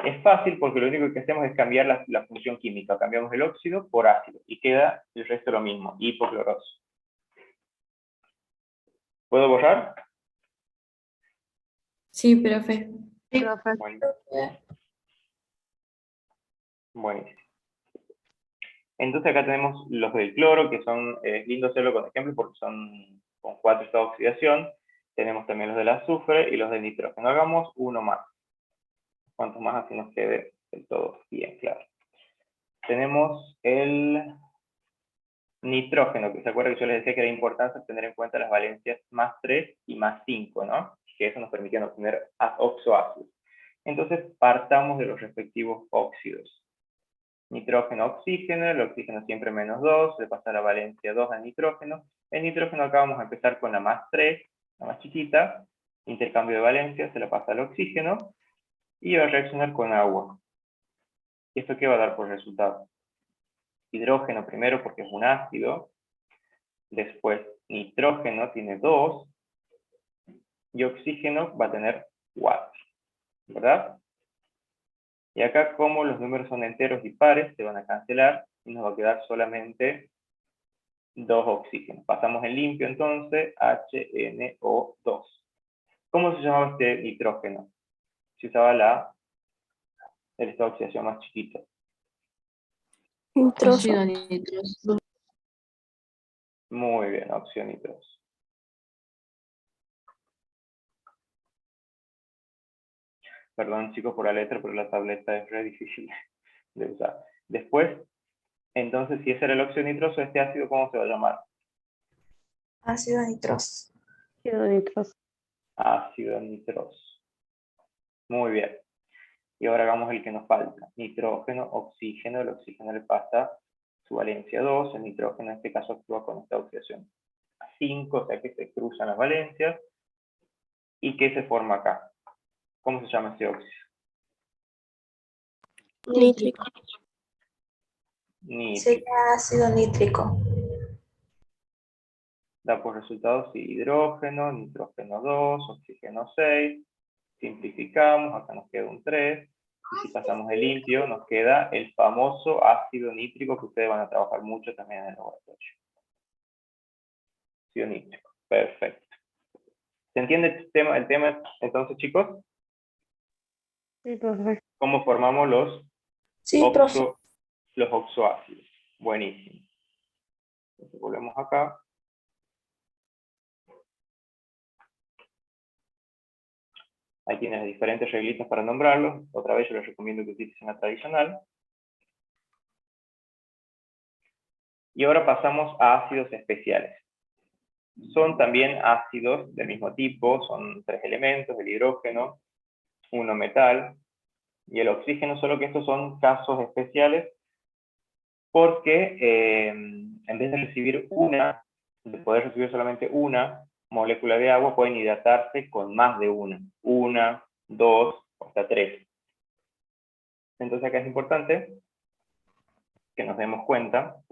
es fácil porque lo único que hacemos es cambiar la función química. Cambiamos el óxido por ácido y queda el resto lo mismo, hipocloroso. ¿Puedo borrar? Sí, profe. Bueno, buenísimo. Entonces acá tenemos los del cloro, que son, es lindo hacerlo con ejemplos porque son con 4 estados de oxidación. Tenemos también los del azufre y los del nitrógeno. Hagamos uno más. Cuanto más así nos quede del todo bien claro. Tenemos el nitrógeno, que se acuerda que yo les decía que era importante tener en cuenta las valencias más 3 y más 5, ¿no? Que eso nos permitía obtener oxoácidos. Entonces partamos de los respectivos óxidos. Nitrógeno, oxígeno, el oxígeno siempre -2, le pasa la valencia 2 al nitrógeno. El nitrógeno acá vamos a empezar con la más 3, la más chiquita, intercambio de valencia, se la pasa al oxígeno, y va a reaccionar con agua. ¿Y esto qué va a dar por resultado? Hidrógeno primero porque es un ácido, después nitrógeno tiene 2, y oxígeno va a tener 4, ¿verdad? Y acá, como los números son enteros y pares, se van a cancelar y nos va a quedar solamente 2 oxígenos. Pasamos en limpio entonces, HNO2. ¿Cómo se llamaba este nitrógeno? Se usaba el estado de oxidación más chiquito. Nitroso. Óxido nitroso. Muy bien, opción nitroso. Perdón chicos por la letra, pero la tableta es re difícil de usar. Después, entonces, si ese era el óxido nitroso, ¿este ácido cómo se va a llamar? Ácido nitroso. Ácido nitroso. Muy bien. Y ahora hagamos el que nos falta. Nitrógeno, oxígeno. El oxígeno le pasa su valencia 2. El nitrógeno en este caso actúa con esta oxidación a 5, o sea que se cruzan las valencias. ¿Y qué se forma acá? ¿Cómo se llama este óxido? Nítrico. Nítrico. Sería ácido nítrico. Da por resultado hidrógeno, nitrógeno 2, oxígeno 6. Simplificamos, acá nos queda un 3. Y si pasamos el limpio, nos queda el famoso ácido nítrico que ustedes van a trabajar mucho también en el laboratorio. Ácido nítrico, perfecto. ¿Se entiende el tema entonces, chicos? Sí, profe. ¿Cómo formamos los profe. oxoácidos? Buenísimo. Entonces volvemos acá. Ahí tienen las diferentes reglitas para nombrarlos. Otra vez yo les recomiendo que utilicen la tradicional. Y ahora pasamos a ácidos especiales. Son también ácidos del mismo tipo, son 3 elementos, el hidrógeno, uno metal y el oxígeno, solo que estos son casos especiales porque en vez de poder recibir solamente una molécula de agua, pueden hidratarse con más de una, 2, hasta 3. Entonces acá es importante que nos demos cuenta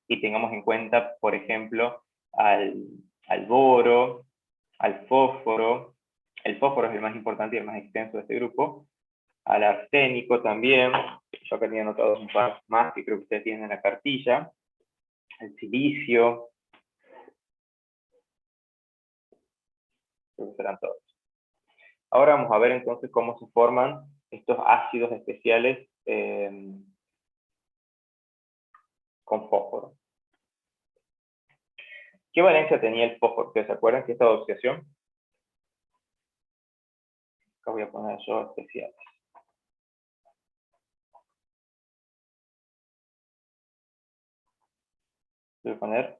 y tengamos en cuenta, por ejemplo, al boro, al fósforo. El fósforo es el más importante y el más extenso de este grupo. Al arsénico también. Yo acá tenía anotado un par más que creo que ustedes tienen en la cartilla. Al silicio. Creo que serán todos. Ahora vamos a ver entonces cómo se forman estos ácidos especiales con fósforo. ¿Qué valencia tenía el fósforo? ¿Ustedes se acuerdan que esta oxidación? Acá voy a poner yo especiales. Voy a poner.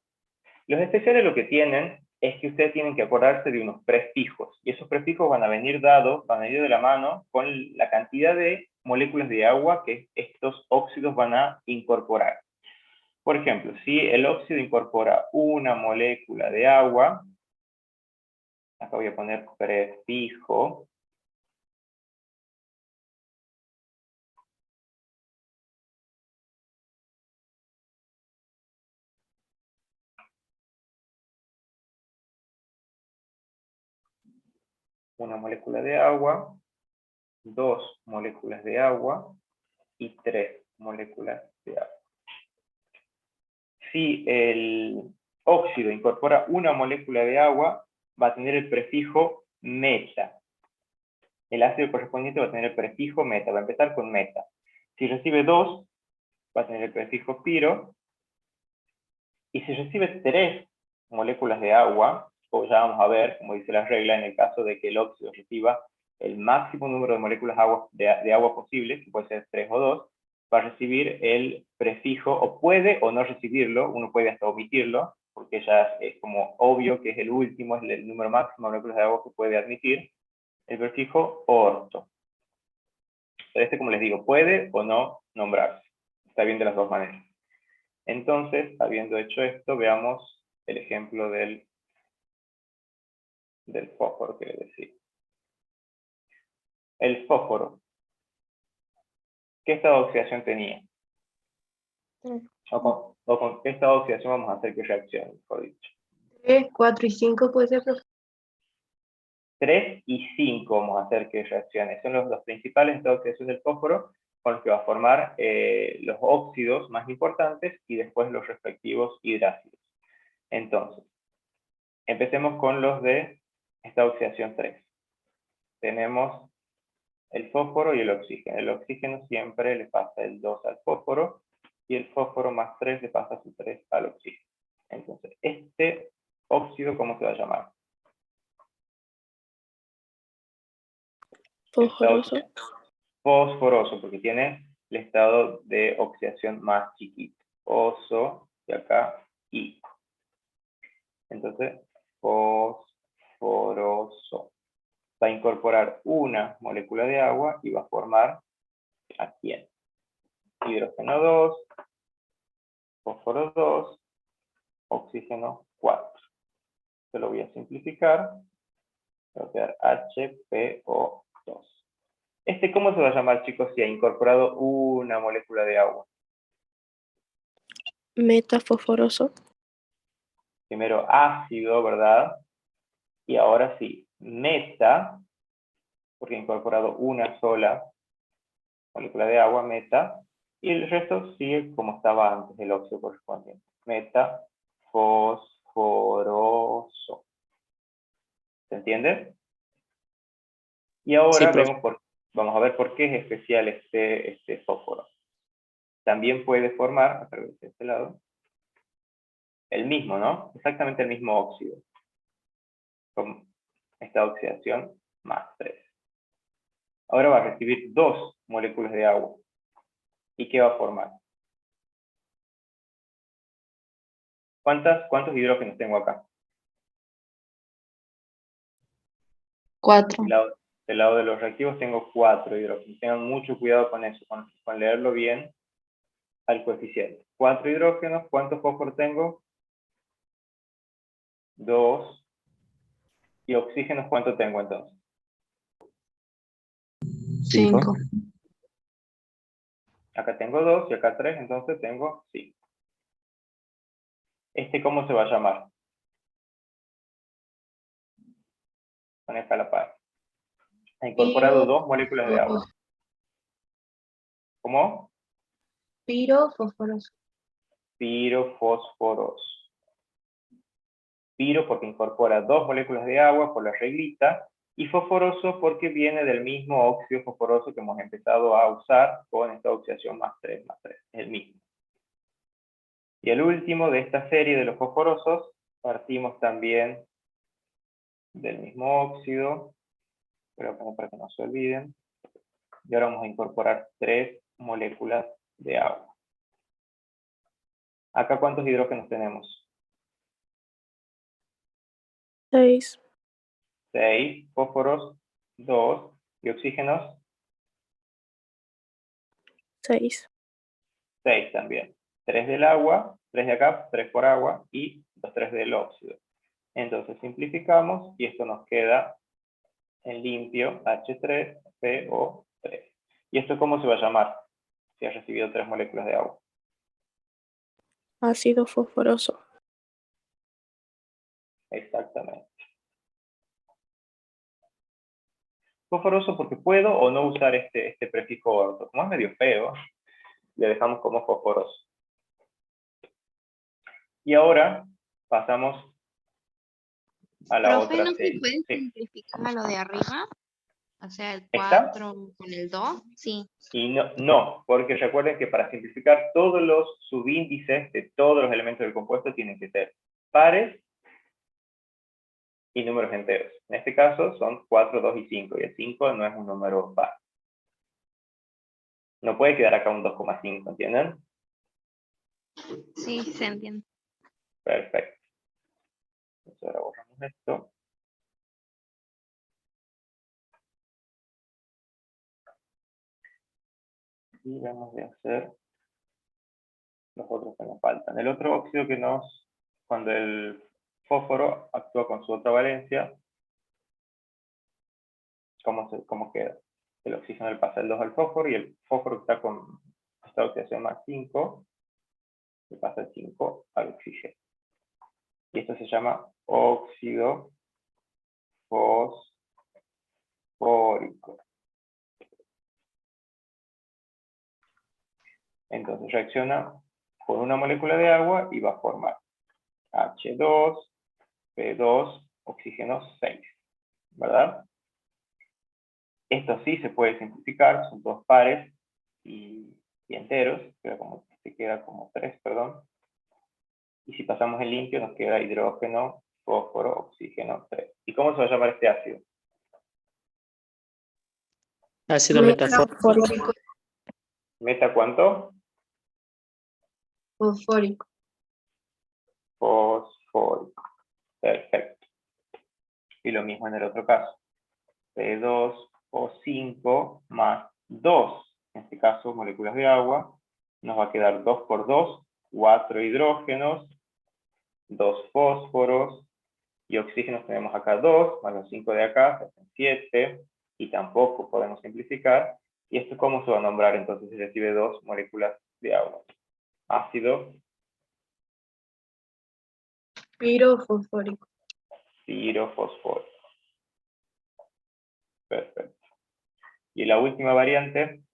Los especiales lo que tienen es que ustedes tienen que acordarse de unos prefijos. Y esos prefijos van a venir dados, van a ir de la mano con la cantidad de moléculas de agua que estos óxidos van a incorporar. Por ejemplo, si el óxido incorpora una molécula de agua, acá voy a poner prefijo. Una molécula de agua, 2 moléculas de agua y 3 moléculas de agua. Si el óxido incorpora una molécula de agua, va a tener el prefijo meta. el ácido correspondiente va a tener el prefijo meta, va a empezar con meta. Si recibe 2, va a tener el prefijo piro, y si recibe 3 moléculas de agua, o ya vamos a ver, como dice la regla, en el caso de que el óxido reciba el máximo número de moléculas de agua posible, que puede ser 3 o 2, va a recibir el prefijo, o puede o no recibirlo, uno puede hasta omitirlo, porque ya es como obvio que es el último, es el número máximo de moléculas de agua que puede admitir, el prefijo orto. Pero como les digo, puede o no nombrarse. Está bien de las dos maneras. Entonces, habiendo hecho esto, veamos el ejemplo del fósforo que les decía. El fósforo. ¿Qué estado de oxidación tenía? O con qué estado de oxidación vamos a hacer que reaccione, mejor dicho. 3, 4 y 5 puede ser, profe. 3 y 5 vamos a hacer que reaccione. Son los principales estados de oxidación del fósforo, con los que va a formar los óxidos más importantes y después los respectivos hidrácidos. Entonces, empecemos con los de esta oxidación 3. Tenemos el fósforo y el oxígeno. El oxígeno siempre le pasa el 2 al fósforo y el fósforo más 3 le pasa su 3 al oxígeno. Entonces, este óxido, ¿cómo se va a llamar? Fosforoso. Fosforoso, porque tiene el estado de oxidación más chiquito. Oso, y acá, I. Entonces, fosforoso. Va a incorporar una molécula de agua y va a formar, ¿a quién? Hidrógeno 2, fósforo 2, oxígeno 4. Se lo voy a simplificar. Va a quedar HPO2. ¿Cómo se va a llamar, chicos, si ha incorporado una molécula de agua? Metafosforoso. Primero ácido, ¿verdad? Y ahora sí, meta, porque ha incorporado una sola molécula de agua, meta, y el resto sigue como estaba antes del óxido correspondiente. Metafosforoso. ¿Se entiende? Y ahora Sí, profe. vamos a ver por qué es especial este fósforo. También puede formar, a través de este lado, el mismo, ¿no? Exactamente el mismo óxido. Con esta oxidación más 3. Ahora va a recibir 2 moléculas de agua. ¿Y qué va a formar? ¿Cuántos hidrógenos tengo acá? 4. Del lado de los reactivos tengo 4 hidrógenos. Tengan mucho cuidado con eso, con leerlo bien al coeficiente. 4 hidrógenos, ¿cuántos fósforos tengo? 2. ¿Y oxígenos cuánto tengo entonces? 5. Acá tengo 2 y acá 3, entonces tengo 5. ¿Cómo se va a llamar? Con esta a la par. Ha incorporado 2 moléculas de agua. ¿Cómo? Pirofosforoso. Pirofosforoso. Piro porque incorpora 2 moléculas de agua por la reglita, y fosforoso porque viene del mismo óxido fosforoso que hemos empezado a usar con esta oxidación más 3, es el mismo. Y el último de esta serie de los fosforosos, partimos también del mismo óxido, pero como para que no se olviden, y ahora vamos a incorporar 3 moléculas de agua. ¿Acá cuántos hidrógenos tenemos? 6. 6, fósforos 2, y oxígenos 6. 6 también. 3 del agua, 3 de acá, 3 por agua, y los 3 del óxido. Entonces simplificamos, y esto nos queda en limpio, H3PO3. ¿Y esto cómo se va a llamar? Si ha recibido 3 moléculas de agua. Ácido fosforoso. Exactamente. Fosforoso porque puedo o no usar este prefijo orto. Como es medio feo, le dejamos como fosforoso. Y ahora pasamos a la Profe, otra ¿no se serie. puede Sí. simplificar a lo de arriba? O sea, el ¿Está? 4 con el 2, sí. Y no, porque recuerden que para simplificar todos los subíndices de todos los elementos del compuesto tienen que ser pares y números enteros. En este caso son 4, 2 y 5, y el 5 no es un número par. No puede quedar acá un 2,5, ¿entienden? Sí, se entiende. Perfecto. Entonces ahora borramos esto. Y vamos a hacer los otros que nos faltan. El otro óxido que cuando el fósforo actúa con su otra valencia, ¿cómo queda? El oxígeno le pasa el 2 al fósforo y el fósforo está con esta oxidación más 5, le pasa el 5 al oxígeno. Y esto se llama óxido fosfórico. Entonces reacciona con una molécula de agua y va a formar H2, P2, oxígeno 6, ¿verdad? Esto sí se puede simplificar, son dos pares y enteros, se queda como 3, perdón. Y si pasamos el limpio nos queda hidrógeno, fósforo, oxígeno 3. ¿Y cómo se va a llamar este ácido? Ácido metafórico. Fosfórico. ¿Meta cuánto? Fosfórico. Fosfórico. Perfecto. Y lo mismo en el otro caso. P2O5 más 2, en este caso moléculas de agua, nos va a quedar 2 por 2, 4 hidrógenos, 2 fósforos, y oxígenos tenemos acá 2, más los 5 de acá, se hacen 7, y tampoco podemos simplificar. ¿Y esto cómo se va a nombrar entonces si recibe 2 moléculas de agua? Ácido Pirofosfórico. pirofosfórico. Perfecto. Y la última variante,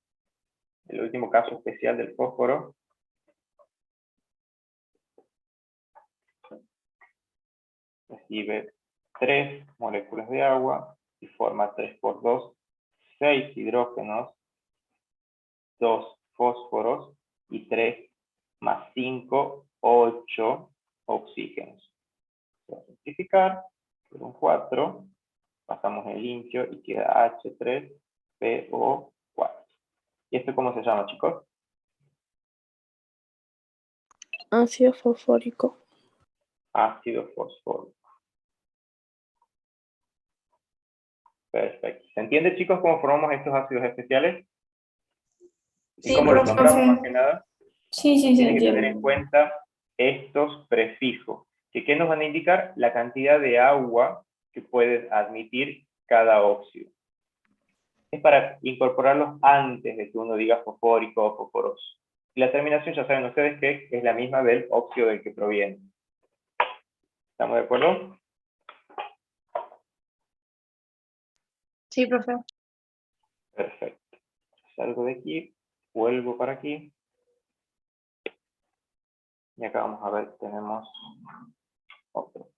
el último caso especial del fósforo, recibe 3 moléculas de agua y forma 3 por 2, 6 hidrógenos, 2 fósforos y 3 más 5, 8 oxígenos. Voy a simplificar por un 4, pasamos el limpio y queda H3PO4. ¿Y esto cómo se llama, chicos? Ácido fosfórico. Ácido fosfórico. Perfecto. ¿Se entiende, chicos, cómo formamos estos ácidos especiales? ¿Y Sí, cómo los profe. nombramos más que nada? Sí, sí, sí, Tienen que tener en entiendo. cuenta estos prefijos. ¿Qué nos van a indicar? La cantidad de agua que puede admitir cada óxido. Es para incorporarlos antes de que uno diga fosfórico o fosforoso. Y la terminación ya saben ustedes que es la misma del óxido del que proviene. ¿Estamos de acuerdo? Sí, profe. Perfecto. Salgo de aquí, vuelvo para aquí. Y acá vamos a ver, tenemos otro.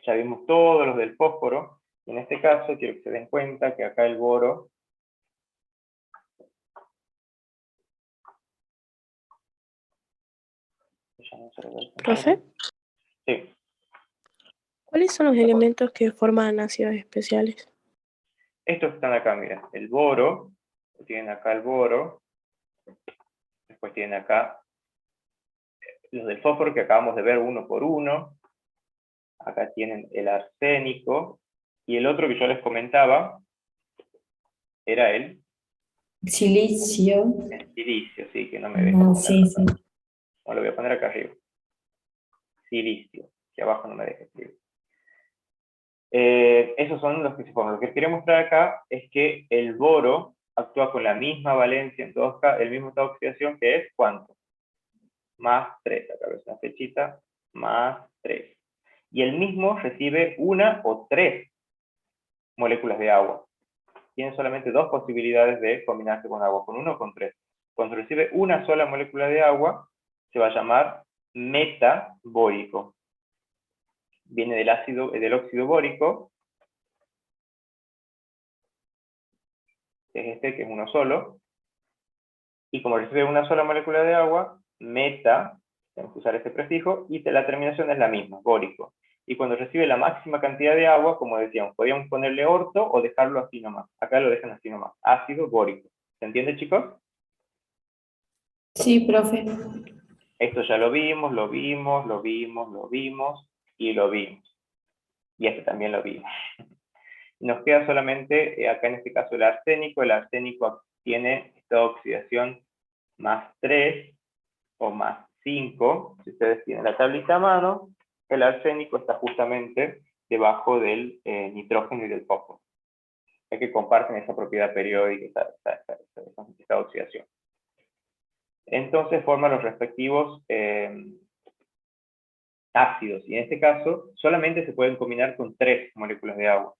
Ya vimos todos los del fósforo. Y en este caso quiero que se den cuenta que acá el boro Profe, sí, ¿cuáles son los elementos que forman ácidos especiales? estos que están acá, mira, el boro, tienen acá el boro, después tienen acá los del fósforo que acabamos de ver uno por uno, acá tienen el arsénico, y el otro que yo les comentaba era el Silicio. silicio, sí, que no me deja ponerlo Sí, sí. acá. Bueno, lo voy a poner acá arriba. Silicio, que abajo no me deja escribir. Esos son los que se forman. Lo que quería mostrar acá es que el boro actúa con la misma valencia en todos casos, el mismo estado de oxidación, que es ¿cuánto? Más 3, acá ves una flechita, más 3. Y el mismo recibe una o 3 moléculas de agua. Tiene solamente 2 posibilidades de combinarse con agua, con 1 o con 3. Cuando recibe una sola molécula de agua, se va a llamar metabórico. viene del óxido bórico, que es este, que es uno solo, y como recibe una sola molécula de agua, meta, tenemos que usar este prefijo, y la terminación es la misma, bórico. Y cuando recibe la máxima cantidad de agua, como decíamos, podíamos ponerle orto o dejarlo así nomás. Acá lo dejan así nomás, ácido bórico. ¿Se entiende, chicos? Sí, profe. Esto ya lo vimos, y lo vimos. Y este también lo vimos. Nos queda solamente, acá en este caso, el arsénico. El arsénico tiene esta oxidación +3 o +5. Si ustedes tienen la tablita a mano, el arsénico está justamente debajo del nitrógeno y del fósforo. Es que comparten esa propiedad periódica, esta oxidación. Entonces forman los respectivos ácidos, y en este caso solamente se pueden combinar con 3 moléculas de agua.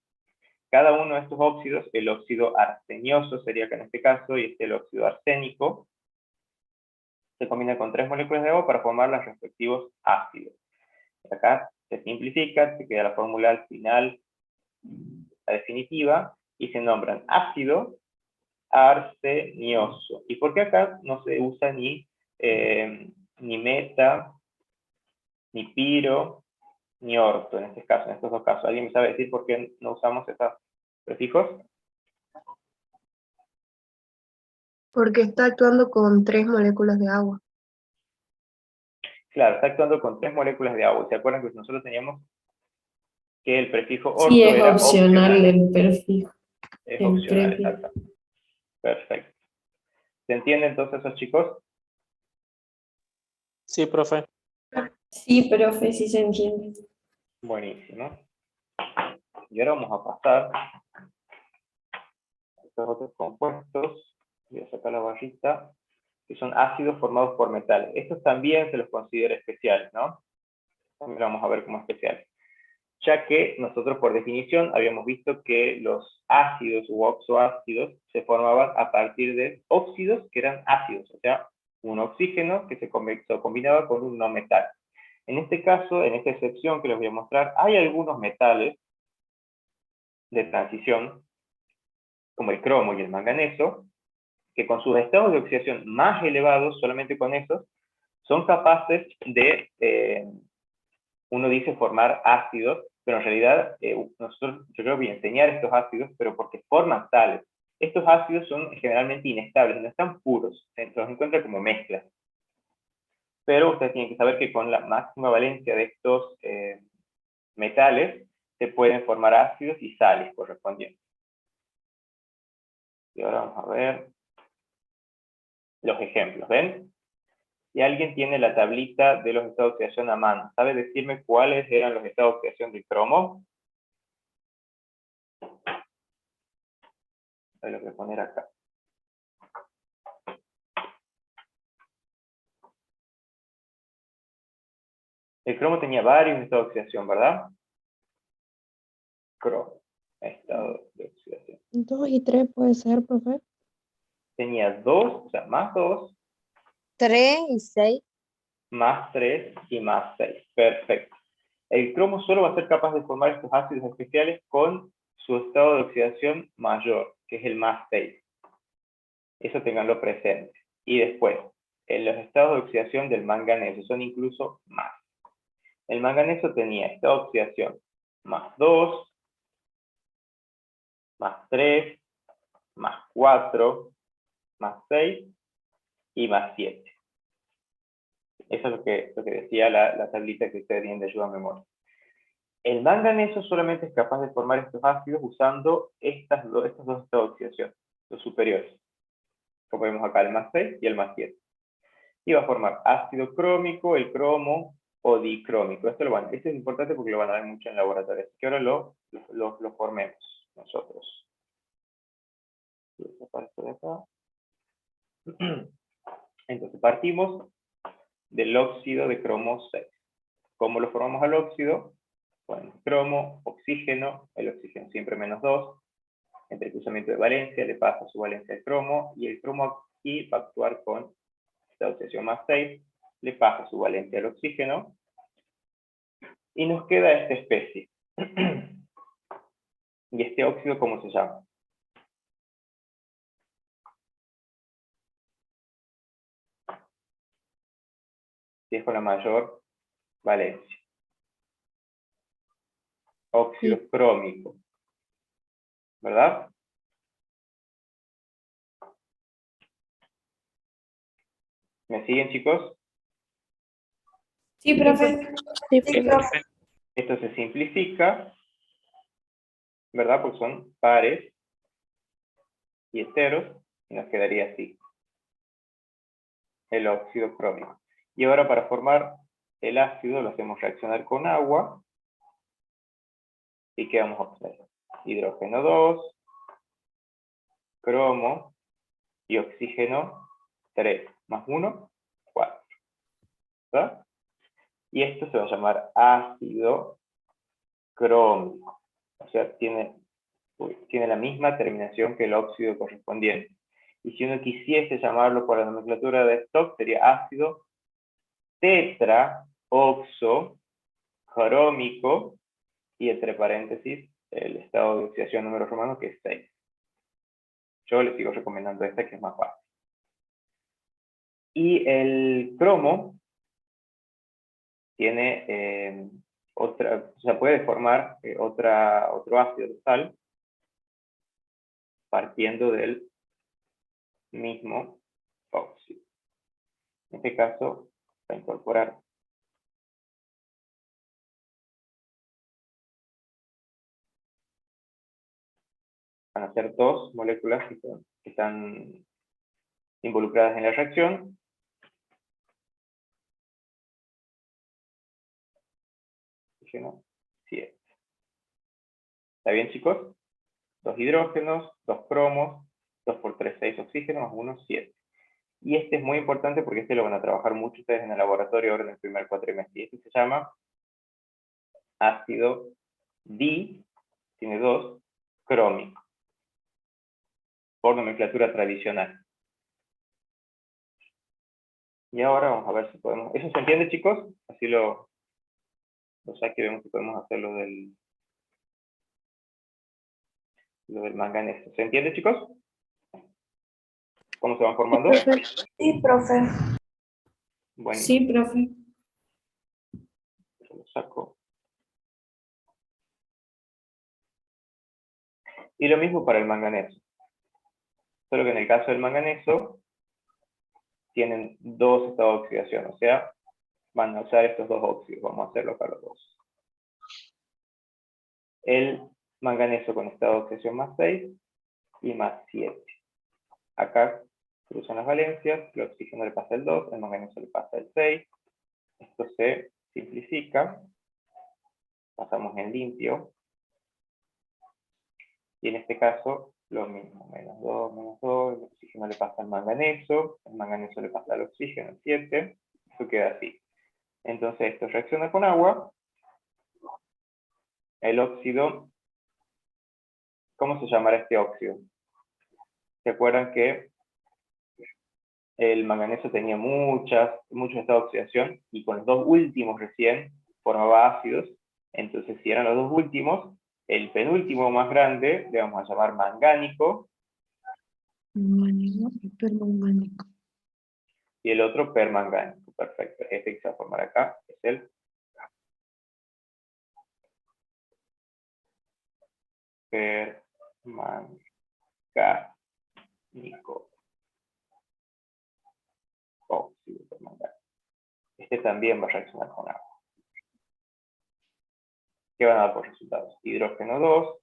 Cada uno de estos óxidos, el óxido arsenioso sería acá en este caso, y el óxido arsénico, se combina con 3 moléculas de agua para formar los respectivos ácidos. Acá se simplifica, se queda la fórmula al final, la definitiva, y se nombran ácido arsenioso. ¿Y por qué acá no se usa ni meta, ni piro, ni orto en este caso, en estos dos casos? ¿Alguien me sabe decir por qué no usamos estos prefijos? Porque está actuando con 3 moléculas de agua. Claro, está actuando con 3 moléculas de agua. ¿Se acuerdan que nosotros teníamos que el prefijo orto Sí, es era opcional el prefijo. Es el opcional, prefijo. exacto. Perfecto. ¿Se entiende entonces esos chicos? Sí, profe. Sí, profe, sí se entiende. Buenísimo. Y ahora vamos a pasar a estos otros compuestos. Voy a sacar la barrita, que son ácidos formados por metales. Estos también se los considera especiales, ¿no? También lo vamos a ver como especiales. Ya que nosotros por definición habíamos visto que los ácidos u oxoácidos se formaban a partir de óxidos que eran ácidos, o sea, un oxígeno que se combinaba con un no metal. En este caso, en esta excepción que les voy a mostrar, hay algunos metales de transición, como el cromo y el manganeso, que con sus estados de oxidación más elevados, solamente con esos, son capaces de, uno dice, formar ácidos, pero en realidad yo creo que voy a enseñar estos ácidos, pero porque forman tales. Estos ácidos son generalmente inestables, no están puros, se los encuentra como mezclas. Pero ustedes tienen que saber que con la máxima valencia de estos metales se pueden formar ácidos y sales correspondientes. Y ahora vamos a ver los ejemplos, ¿ven? Si alguien tiene la tablita de los estados de oxidación a mano, ¿sabe decirme cuáles eran los estados de oxidación del cromo? Lo voy a poner acá. El cromo tenía varios estados de oxidación, ¿verdad? Cromo, estado de oxidación. 2 y 3 puede ser, profe. Tenía 2, o sea, más 2, 3 y 6. más 3 y más 6. Perfecto. El cromo solo va a ser capaz de formar estos ácidos especiales con su estado de oxidación mayor, que es el más 6. Eso tenganlo presente. Y después, en los estados de oxidación del manganeso son incluso más. El manganeso tenía estado de oxidación más 2, más 3, más 4, más 6 y más 7. Eso es lo que decía la tablita que ustedes tienen de ayuda a memoria. El manganeso solamente es capaz de formar estos ácidos usando estos dos estados de oxidación, los superiores. Como vemos acá, el más 6 y el más 7. Y va a formar ácido crómico, el cromo, o dicrómico. Esto es importante porque lo van a ver mucho en laboratorio. Así que ahora lo formemos nosotros. Voy a sacar esto de acá. Entonces partimos del óxido de cromo 6. ¿Cómo lo formamos al óxido? Bueno, cromo, oxígeno, el oxígeno siempre -2, entre el cruzamiento de valencia le pasa su valencia al cromo, y el cromo aquí va a actuar con esta oxidación más 6, le pasa su valencia al oxígeno, Y nos queda esta especie. ¿Y este óxido cómo se llama? Si es con la mayor valencia. Óxido crómico. ¿Verdad? ¿Me siguen, chicos? Sí, profe. Sí, Sí, profe. profe. Esto se simplifica, ¿verdad? Porque son pares y enteros, y nos quedaría así. El óxido crómico. Y ahora para formar el ácido lo hacemos reaccionar con agua. ¿Y qué vamos a obtener? Hidrógeno 2, cromo y oxígeno 3, más 1, 4. ¿Verdad? Y esto se va a llamar ácido crómico. O sea, tiene la misma terminación que el óxido correspondiente. Y si uno quisiese llamarlo por la nomenclatura de Stock, sería ácido tetraoxocrómico, y entre paréntesis el estado de oxidación número romano, que es 6. Yo les sigo recomendando esta, que es más fácil. Y el cromo tiene o sea, puede formar otro ácido de sal partiendo del mismo óxido. En este caso, va a incorporar van a ser dos moléculas que están involucradas en la reacción. Oxígeno 7. ¿Está bien, chicos? 2 hidrógenos, 2 cromos, 2 por 3, 6 oxígenos, más 1, 7. Y este es muy importante porque este lo van a trabajar mucho ustedes en el laboratorio ahora en el primer cuatrimestre. Y este se llama ácido tiene 2, crómico, por nomenclatura tradicional. Y ahora vamos a ver si podemos... ¿Eso se entiende, chicos? Así lo saque y vemos si podemos hacer lo del manganeso. ¿Se entiende, chicos? ¿Cómo se van formando? Profe. Sí, profe. Bueno, Sí, profe. lo saco. Y lo mismo para el manganeso. Solo que en el caso del manganeso, tienen dos estados de oxidación. O sea, van a usar estos dos óxidos. Vamos a hacerlo para los dos. El manganeso con estado de oxidación más 6 y más 7. Acá cruzan las valencias, el oxígeno le pasa el 2, el manganeso le pasa el 6. Esto se simplifica. Pasamos en limpio. Y en este caso, lo mismo. Menos 2, el oxígeno le pasa al manganeso, el manganeso le pasa al oxígeno, el 7. Eso queda así. Entonces esto reacciona con agua. El óxido, ¿cómo se llamará este óxido? ¿Se acuerdan que el manganeso tenía mucho estado de oxidación y con los dos últimos recién formaba ácidos? Entonces, si eran los dos últimos, el penúltimo más grande le vamos a llamar mangánico. Mangánico y permangánico. Y el otro permangánico. Perfecto. Este que se va a formar acá es el permangánico. Óxido permangánico. Este también va a reaccionar con agua. ¿Qué van a dar por resultados? Hidrógeno 2,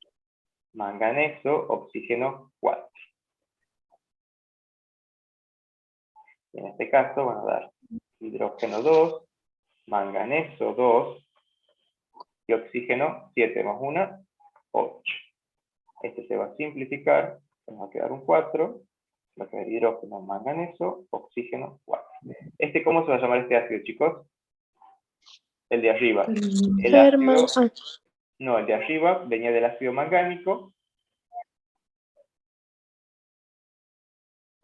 manganeso, oxígeno 4. En este caso van a dar hidrógeno 2, manganeso 2 y oxígeno 7 más 1, 8. Este se va a simplificar, nos va a quedar un 4, va a quedar hidrógeno, manganeso, oxígeno 4. ¿Cómo se va a llamar este ácido, chicos? El de arriba. El ácido, no, el de arriba venía del ácido mangánico,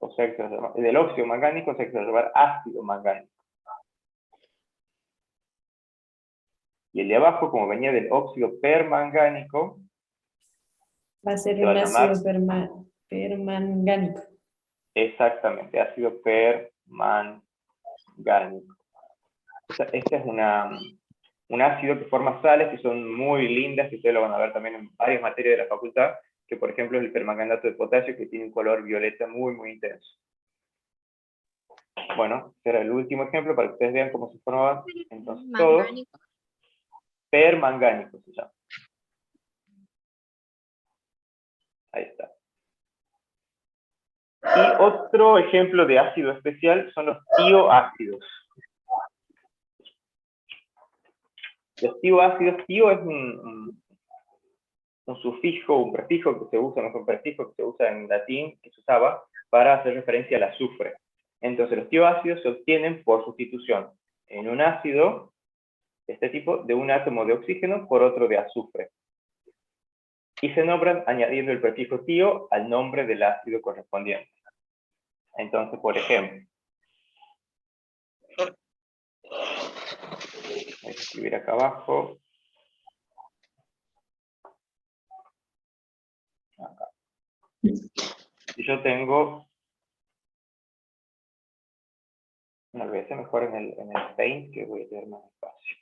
o sea, del óxido mangánico, o sea, que se va a llamar ácido mangánico. Y el de abajo, como venía del óxido permangánico, Va a ser se va un a llamar ácido permangánico. exactamente, ácido permangánico. Este es un ácido que forma sales que son muy lindas, que ustedes lo van a ver también en varias materias de la facultad, que por ejemplo es el permanganato de potasio, que tiene un color violeta muy, muy intenso. Bueno, este era el último ejemplo para que ustedes vean cómo se formaban. Entonces, todos Mangánico. permangánicos se llama. Ahí está. Y otro ejemplo de ácido especial son los tioácidos. Los tioácidos, tio es un sufijo, un prefijo que se usa, no es un prefijo que se usa en latín, que se usaba para hacer referencia al azufre. Entonces los tioácidos se obtienen por sustitución en un ácido de este tipo de un átomo de oxígeno por otro de azufre. Y se nombran añadiendo el prefijo tio al nombre del ácido correspondiente. Entonces, por ejemplo, voy a escribir acá abajo. Acá. Si yo tengo, una vez mejor en el Paint, que voy a tener más espacio.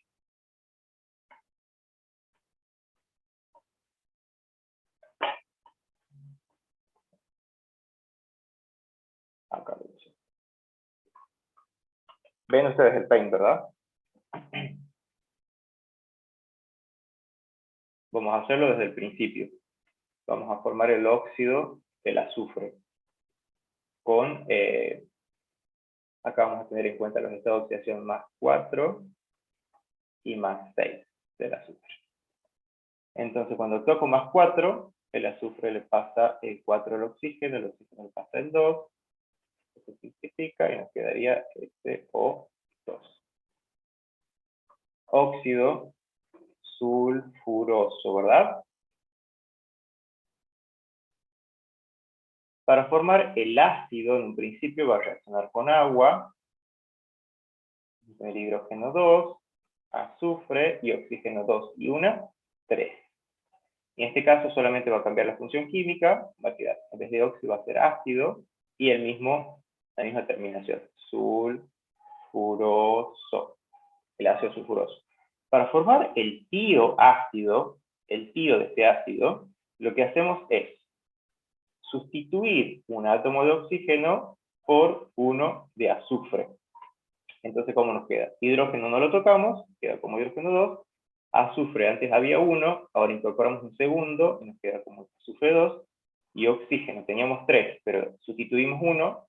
Acá lo uso. Ven ustedes el Paint, ¿verdad? Vamos a hacerlo desde el principio. Vamos a formar el óxido del azufre con, acá vamos a tener en cuenta los estados de oxidación más 4 y más 6 del azufre. Entonces, cuando toco más 4, el azufre le pasa el 4 al oxígeno, el oxígeno le pasa el 2, se simplifica y nos quedaría SO2. Óxido sulfuroso, ¿verdad? Para formar el ácido, en un principio va a reaccionar con agua, el hidrógeno 2, azufre y oxígeno 2 y 1, 3. Y en este caso solamente va a cambiar la función química, va a quedar, en vez de óxido va a ser ácido, y la misma terminación, sulfuroso, el ácido sulfuroso. Para formar el tioácido, el tio de este ácido, lo que hacemos es sustituir un átomo de oxígeno por uno de azufre. Entonces, ¿cómo nos queda? Hidrógeno no lo tocamos, queda como hidrógeno 2. Azufre, antes había 1, ahora incorporamos un segundo, y nos queda como azufre 2. Y oxígeno, teníamos 3, pero sustituimos 1,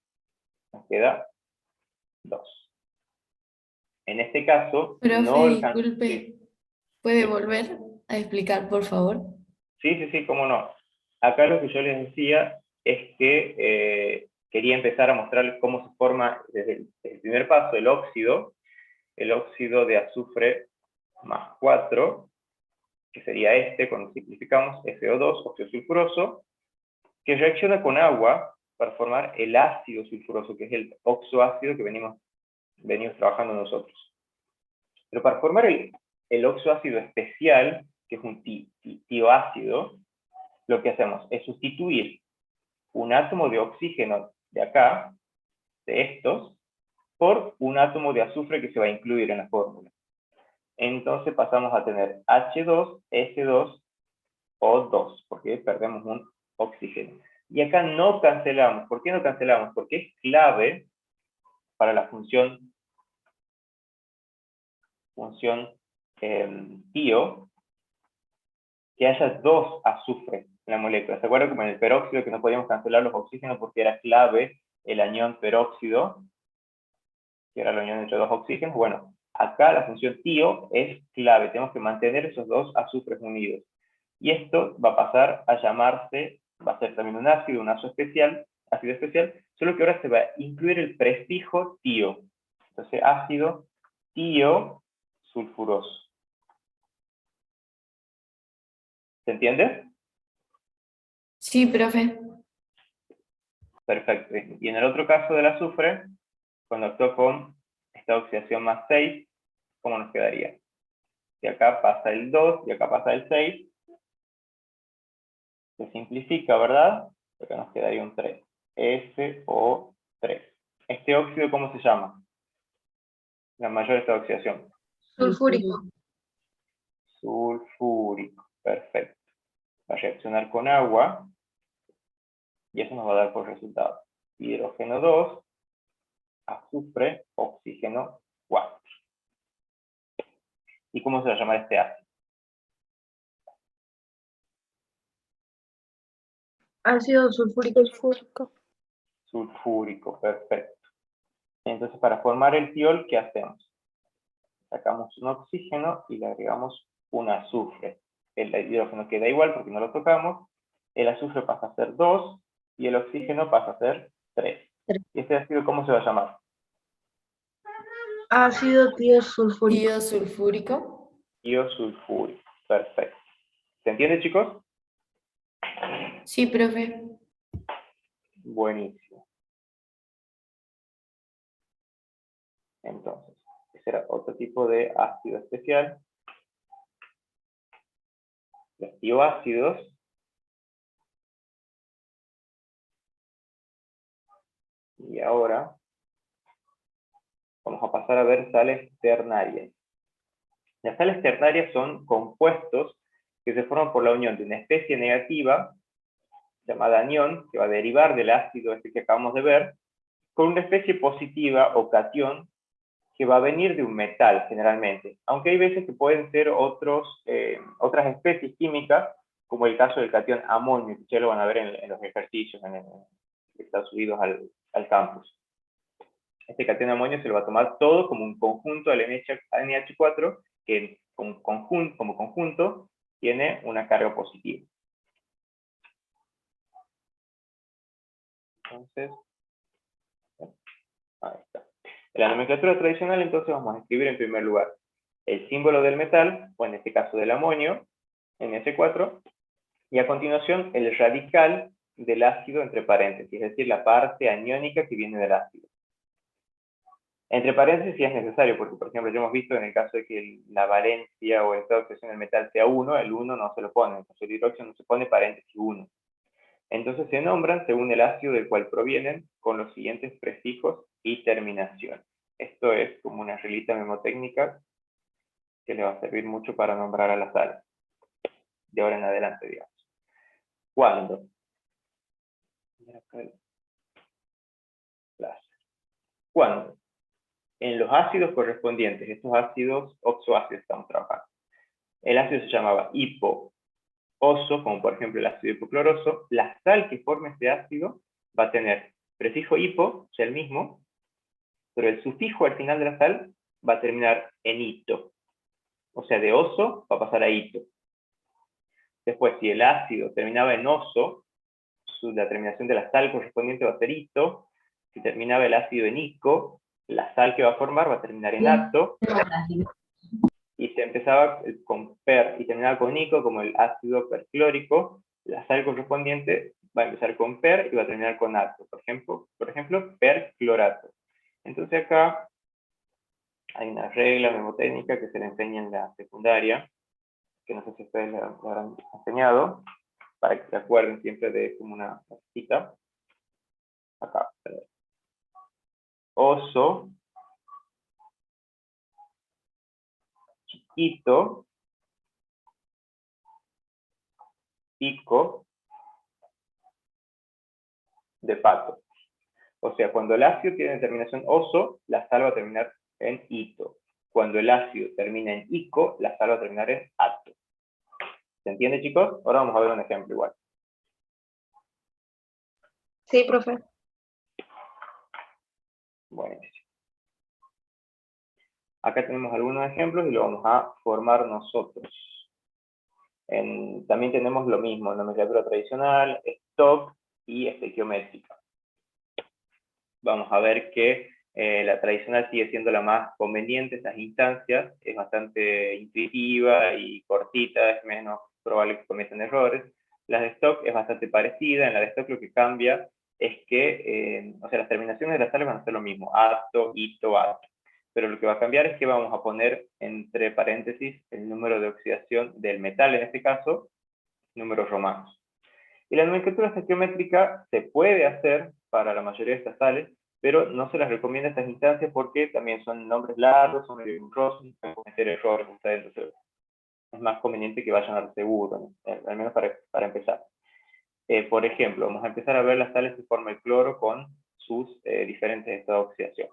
nos queda 2. En este caso, Profe, no disculpe, sí. ¿puede Sí. volver a explicar, por favor? Sí, cómo no. Acá lo que yo les decía es que quería empezar a mostrarles cómo se forma desde el primer paso el óxido de azufre más 4, que sería cuando simplificamos, SO2, óxido sulfuroso, que reacciona con agua para formar el ácido sulfuroso, que es el oxoácido que venimos trabajando nosotros. Pero para formar el oxoácido especial, que es un tioácido, lo que hacemos es sustituir un átomo de oxígeno de acá, de estos, por un átomo de azufre que se va a incluir en la fórmula. Entonces pasamos a tener H2, S2, O2, porque perdemos un oxígeno. Y acá no cancelamos. ¿Por qué no cancelamos? Porque es clave para la función tio, que haya 2 azufres en la molécula. ¿Se acuerdan como en el peróxido que no podíamos cancelar los oxígenos porque era clave el anión peróxido, que era la unión entre 2 oxígenos? Bueno, acá la función tio es clave. Tenemos que mantener esos 2 azufres unidos. Y esto va a pasar a llamarse, va a ser también un ácido especial, solo que ahora se va a incluir el prefijo tio. Entonces, ácido tio sulfuroso. ¿Se entiende? Sí, profe. Perfecto. Y en el otro caso del azufre, cuando actúa con esta oxidación más 6, ¿cómo nos quedaría? Y acá pasa el 2 y acá pasa el 6. Se simplifica, ¿verdad? Acá nos quedaría un 3. SO3. ¿Este óxido cómo se llama? La mayor esta oxidación. Sulfúrico. Sulfúrico. Perfecto. Va a reaccionar con agua y eso nos va a dar por resultado hidrógeno 2, azufre, oxígeno 4. ¿Y cómo se va a llamar este ácido? Ácido sulfúrico. Sulfúrico. Sulfúrico, perfecto. Entonces, para formar el tiol, ¿qué hacemos? Sacamos un oxígeno y le agregamos un azufre. El hidrógeno queda igual porque no lo tocamos. El azufre pasa a ser 2 y el oxígeno pasa a ser 3. ¿Y este ácido cómo se va a llamar? Ácido tiosulfúrico. Tiosulfúrico. Tiosulfúrico, perfecto. ¿Se entiende, chicos? Sí, profe. Buenísimo. Entonces, ese era otro tipo de ácido especial. Los tioácidos y ahora vamos a pasar a ver sales ternarias. Las sales ternarias son compuestos que se forman por la unión de una especie negativa llamada anión, que va a derivar del ácido este que acabamos de ver, con una especie positiva o catión que va a venir de un metal generalmente, aunque hay veces que pueden ser otras especies químicas, como el caso del catión amonio, que ya lo van a ver en los ejercicios que están subidos al campus. Este catión amonio se lo va a tomar todo como un conjunto al NH4, que como conjunto tiene una carga positiva. Entonces, ahí está. En la nomenclatura tradicional, entonces, vamos a escribir en primer lugar el símbolo del metal, o en este caso del amonio, NH4, y a continuación el radical del ácido entre paréntesis, es decir, la parte aniónica que viene del ácido. Entre paréntesis si es necesario, porque por ejemplo ya hemos visto en el caso de que la valencia o el estado de oxidación del metal sea 1, el 1 no se lo pone, entonces el hidróxido no se pone paréntesis 1. Entonces se nombran según el ácido del cual provienen con los siguientes prefijos y terminaciones. Esto es como una reglita mnemotécnica que le va a servir mucho para nombrar a las salas. De ahora en adelante, digamos. ¿Cuándo? ¿Cuándo? En los ácidos correspondientes, estos ácidos oxoácidos estamos trabajando. El ácido se llamaba hipo oso, como por ejemplo el ácido hipocloroso. La sal que forma este ácido va a tener prefijo hipo, o sea el mismo, pero el sufijo al final de la sal va a terminar en ito. O sea, de oso va a pasar a ito. Después, si el ácido terminaba en oso, la terminación de la sal correspondiente va a ser ito. Si terminaba el ácido en ico, la sal que va a formar va a terminar en ato. Y se empezaba con per y terminaba con ico, como el ácido perclórico, la sal correspondiente va a empezar con per y va a terminar con ato. Por ejemplo, perclorato. Entonces acá hay una regla mnemotécnica que se le enseña en la secundaria, que no sé si ustedes le habrán enseñado, para que se acuerden siempre de como una cita. Acá. Oso, chiquito, pico, de pato. O sea, cuando el ácido tiene terminación oso, la sal va a terminar en ito. Cuando el ácido termina en ico, la sal va a terminar en ato. ¿Se entiende, chicos? Ahora vamos a ver un ejemplo igual. Sí, profe. Buenísimo. Acá tenemos algunos ejemplos y lo vamos a formar nosotros. También tenemos lo mismo, nomenclatura tradicional, stock y estequiométrica. Vamos a ver que la tradicional sigue siendo la más conveniente, estas instancias, es bastante intuitiva y cortita, es menos probable que cometan errores. La de stock es bastante parecida, en la de stock lo que cambia es que, o sea, las terminaciones de las sales van a ser lo mismo, ato, ito, ato. pero lo que va a cambiar es que vamos a poner entre paréntesis el número de oxidación del metal, en este caso, números romanos. Y la nomenclatura estequiométrica se puede hacer para la mayoría de estas sales, pero no se las recomienda estas instancias porque también son nombres largos, son medio engorrosos, pueden cometer errores ustedes, entonces es más conveniente que vayan al seguro, ¿no? Al menos para empezar. Por ejemplo, vamos a empezar a ver las sales que forma el cloro con sus diferentes estados de oxidación.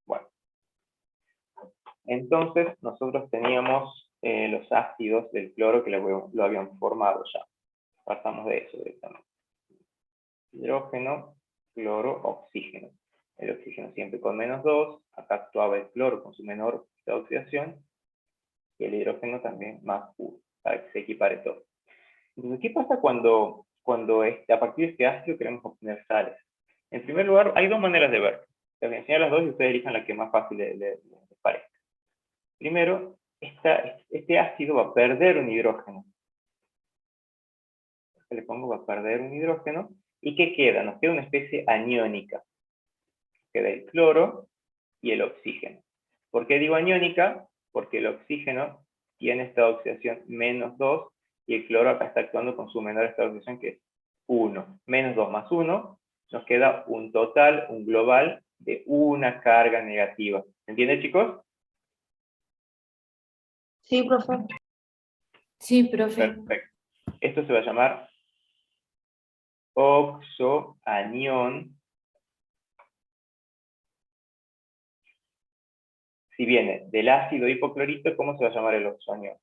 Bueno, entonces nosotros teníamos los ácidos del cloro que lo habían formado ya. Partamos de eso directamente. Hidrógeno, cloro, oxígeno. El oxígeno siempre con -2, acá actuaba el cloro con su menor estado de oxidación, y el hidrógeno también más 1, para que se equipare todo. Entonces, ¿qué pasa cuando a partir de este ácido queremos obtener sales? En primer lugar, hay dos maneras de ver. Les voy a enseñar las dos y ustedes elijan la que más fácil les parezca. Primero, este ácido va a perder un hidrógeno. Le pongo, va a perder un hidrógeno. ¿Y qué queda? Nos queda una especie aniónica. Queda el cloro y el oxígeno. ¿Por qué digo aniónica? Porque el oxígeno tiene estado de oxidación -2 y el cloro acá está actuando con su menor estado de oxidación, que es 1. -2 más 1, nos queda un total, un global, de una carga negativa. ¿Se entiende, chicos? Sí, profe. Sí, profe. Perfecto. Esto se va a llamar oxoanión. Si viene del ácido hipoclorito, ¿cómo se va a llamar el oxoanión?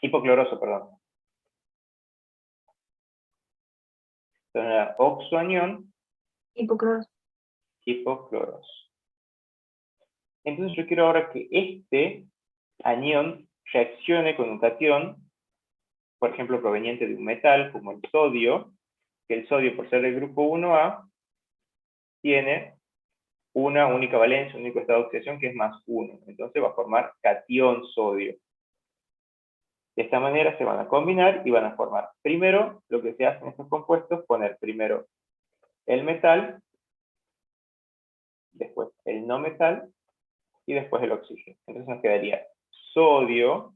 Hipocloroso, perdón. Entonces, oxoanión, Hipocloroso. hipocloroso. Entonces yo quiero ahora que este anión reaccione con un catión, por ejemplo, proveniente de un metal, como el sodio, que el sodio, por ser del grupo 1A, tiene una única valencia, un único estado de oxidación, que es +1. Entonces va a formar catión sodio. De esta manera se van a combinar y van a formar. Primero, lo que se hace en estos compuestos, poner primero el metal, después el no metal, y después el oxígeno. Entonces nos quedaría sodio,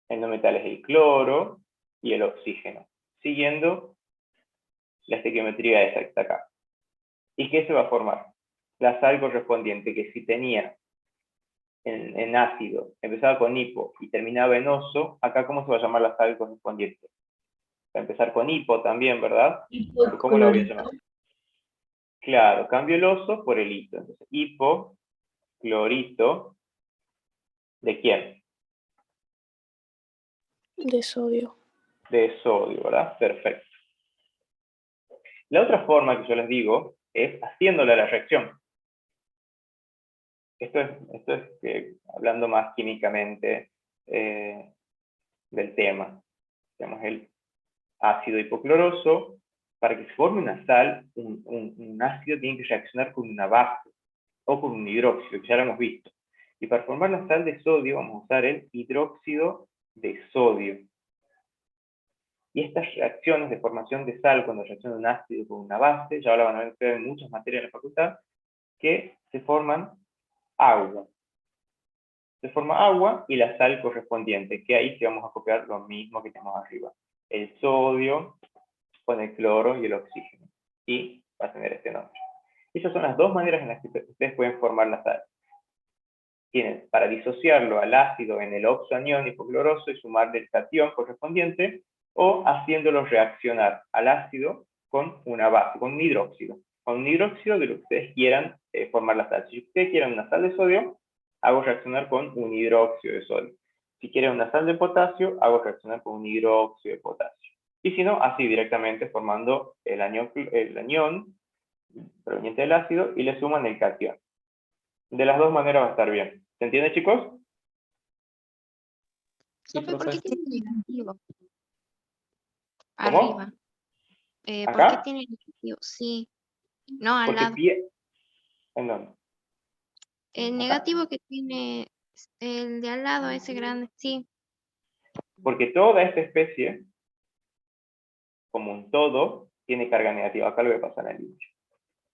el no metal es el cloro, y el oxígeno, siguiendo la estequiometría exacta acá. ¿Y qué se va a formar? La sal correspondiente, que si tenía en ácido, empezaba con hipo y terminaba en oso, acá ¿cómo se va a llamar la sal correspondiente? Va a empezar con hipo también, ¿verdad? ¿Cómo lo voy a llamar? Claro, cambio el oso por el hito. Entonces, hipoclorito, ¿de quién? De sodio. De sodio, ¿verdad? Perfecto. La otra forma que yo les digo es haciéndole la reacción. Esto es hablando más químicamente del tema. Tenemos el ácido hipocloroso. Para que se forme una sal, un ácido tiene que reaccionar con una base o con un hidróxido, que ya lo hemos visto. Y para formar la sal de sodio vamos a usar el hidróxido de sodio. Y estas reacciones de formación de sal, cuando reacciona un ácido con una base, ya lo van a ver ustedes en muchas materias en la facultad, que se forman agua. Se forma agua y la sal correspondiente, que ahí sí vamos a copiar lo mismo que tenemos arriba. El sodio con el cloro y el oxígeno. Y va a tener este nombre. Esas son las dos maneras en las que ustedes pueden formar la sal. Tienen para disociarlo al ácido en el oxoanión hipocloroso y sumarle el catión correspondiente, o haciéndolo reaccionar al ácido con una base, con un hidróxido. Con un hidróxido de lo que ustedes quieran formar la sal. Si ustedes quieren una sal de sodio, hago reaccionar con un hidróxido de sodio. Si quieren una sal de potasio, hago reaccionar con un hidróxido de potasio. Y si no, así directamente formando el anión proveniente del ácido y le suman el catión. De las dos maneras va a estar bien. ¿Se entiende, chicos? Sí, Profe, ¿por profe. qué tiene negativo? ¿Cómo? Arriba. ¿Por qué ¿Acá? tiene negativo? Sí. No, al Porque lado. ¿En dónde? El negativo que tiene el de al lado, ese grande, sí. Porque toda esta especie, como un todo, tiene carga negativa. Acá lo voy a pasar en el libro.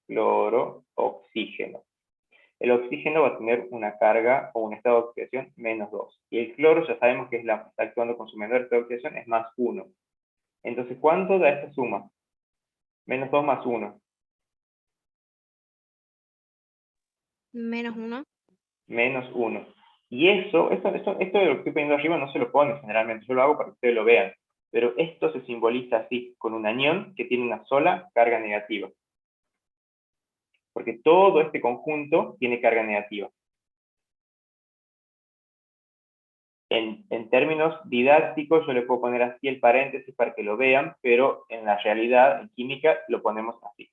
Cloro, oxígeno. El oxígeno va a tener una carga o un estado de oxidación -2. Y el cloro ya sabemos que está actuando con su menor estado de oxidación, es +1. Entonces, ¿cuánto da esta suma? -2 más 1. -1. -1. Y esto de lo que estoy poniendo arriba no se lo pone generalmente, yo lo hago para que ustedes lo vean. Pero esto se simboliza así, con un anión que tiene una sola carga negativa. Porque todo este conjunto tiene carga negativa. En términos didácticos yo le puedo poner así el paréntesis para que lo vean, pero en la realidad, en química, lo ponemos así.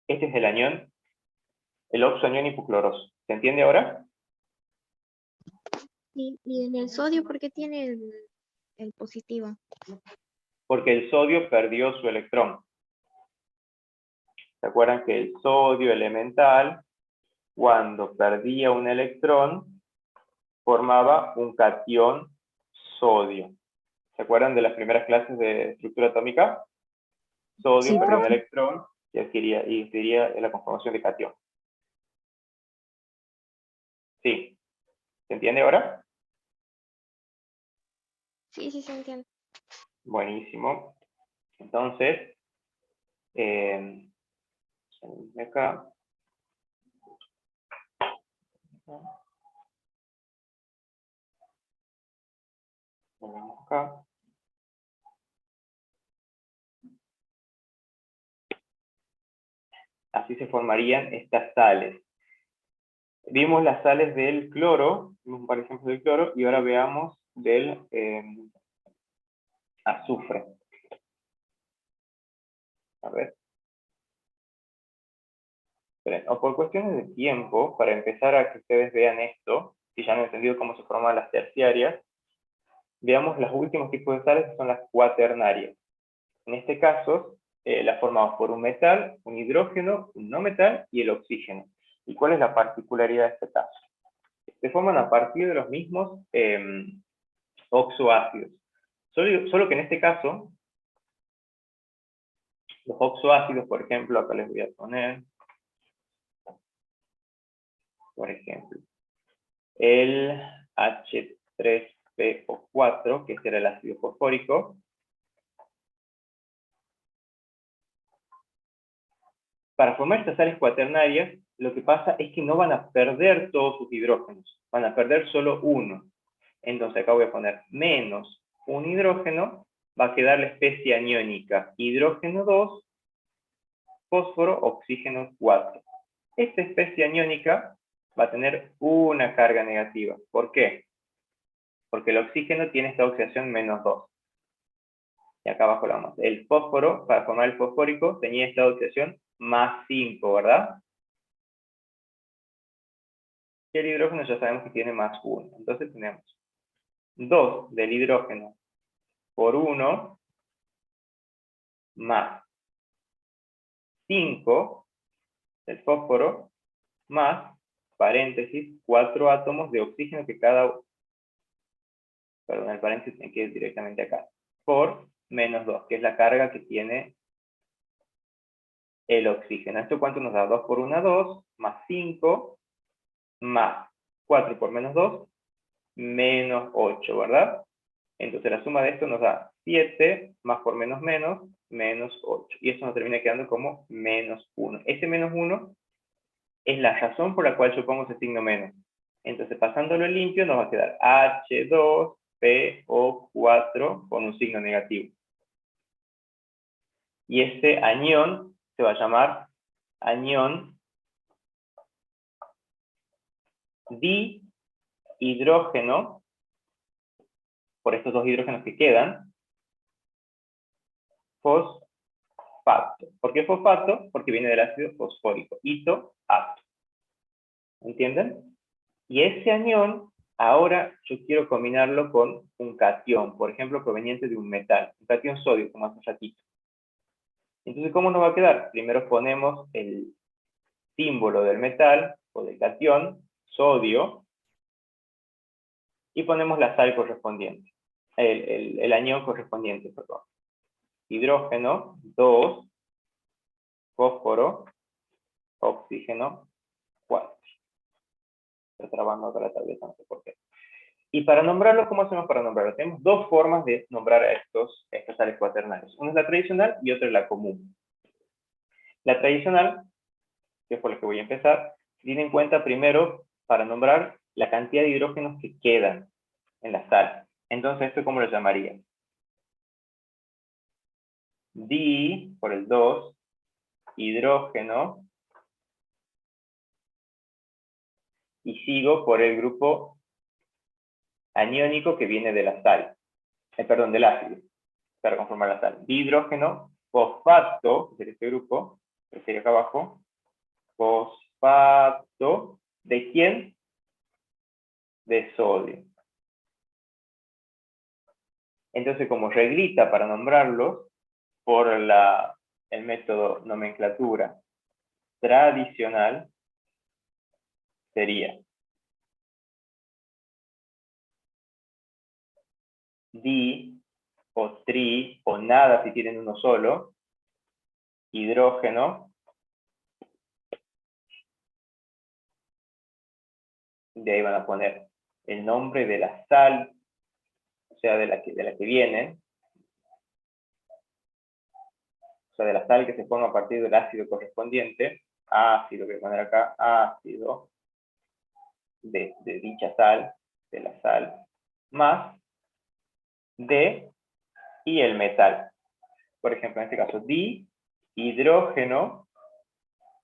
Este es el anión, el oxoanión hipocloroso. ¿Se entiende ahora? Sí, y en el sodio, ¿por qué tiene el positivo? Porque el sodio perdió su electrón. ¿Se acuerdan que el sodio elemental, cuando perdía un electrón, formaba un catión sodio? ¿Se acuerdan de las primeras clases de estructura atómica? Sodio Sí, perdía un profe. electrón y adquiría la conformación de catión. Sí. ¿Se entiende ahora? Sí, sí, se entiende. Buenísimo. Entonces, acá. Volvemos acá. Así se formarían estas sales. Vimos las sales del cloro, vimos un par de ejemplos del cloro, y ahora veamos del azufre. A ver. Esperen, o por cuestiones de tiempo, para empezar a que ustedes vean esto, si ya han entendido cómo se forman las terciarias, veamos los últimos tipos de sales, que son las cuaternarias. En este caso, la formamos por un metal, un hidrógeno, un no metal y el oxígeno. ¿Y cuál es la particularidad de este caso? Se forman a partir de los mismos oxoácidos. Solo que en este caso, los oxoácidos, por ejemplo, acá les voy a poner, por ejemplo, el H3PO4, que este era el ácido fosfórico. Para formar estas sales cuaternarias, lo que pasa es que no van a perder todos sus hidrógenos, van a perder solo uno. Entonces acá voy a poner menos un hidrógeno, va a quedar la especie aniónica, hidrógeno 2, fósforo, oxígeno 4. Esta especie aniónica va a tener una carga negativa. ¿Por qué? Porque el oxígeno tiene esta oxidación -2. Y acá abajo lo vamos. El fósforo, para formar el fosfórico, tenía esta oxidación +5, ¿verdad? Y el hidrógeno ya sabemos que tiene +1. Entonces tenemos 2 del hidrógeno por 1 más 5 del fósforo más, paréntesis, 4 átomos de oxígeno que cada... Perdón, el paréntesis tiene que ir directamente acá. Por -2, que es la carga que tiene el oxígeno. ¿Esto cuánto nos da? 2 por 1, 2, más 5, más 4 por -2, -8, ¿verdad? Entonces la suma de esto nos da 7, más por menos, -8. Y eso nos termina quedando como -1. Ese -1 es la razón por la cual yo pongo ese signo menos. Entonces pasándolo limpio nos va a quedar H2PO4 con un signo negativo. Y este anión se va a llamar anión dihidrógeno, por estos dos hidrógenos que quedan, fosfato. ¿Por qué fosfato? Porque viene del ácido fosfórico, ito-ato. ¿Entienden? Y ese anión, ahora yo quiero combinarlo con un catión, por ejemplo, proveniente de un metal, un catión sodio, como hace un ratito. Entonces, ¿cómo nos va a quedar? Primero ponemos el símbolo del metal o del catión, sodio, y ponemos la sal correspondiente, el anión correspondiente, perdón. Hidrógeno, 2, fósforo, oxígeno, 4. Estoy trabando acá la tableta, no sé por qué. Y para nombrarlo, ¿cómo hacemos para nombrarlo? Tenemos dos formas de nombrar a estas sales cuaternarias. Una es la tradicional y otra es la común. La tradicional, que es por la que voy a empezar, tiene en cuenta primero para nombrar la cantidad de hidrógenos que quedan en la sal. Entonces, ¿esto cómo lo llamaría? Di, por el 2, hidrógeno, y sigo por el grupo aniónico que viene de la sal, perdón, del ácido, para conformar la sal. Dihidrógeno, fosfato, que es este grupo, que sería acá abajo, fosfato, ¿de quién? De sodio. Entonces, como reglita para nombrarlos, por el método nomenclatura tradicional, sería di, o tri, o nada si tienen uno solo, hidrógeno, de ahí van a poner el nombre de la sal, o sea, de la que vienen, o sea, de la sal que se forma a partir del ácido correspondiente, ácido, voy a poner acá, ácido, de dicha sal, de la sal, más D y el metal. Por ejemplo, en este caso, dihidrógeno,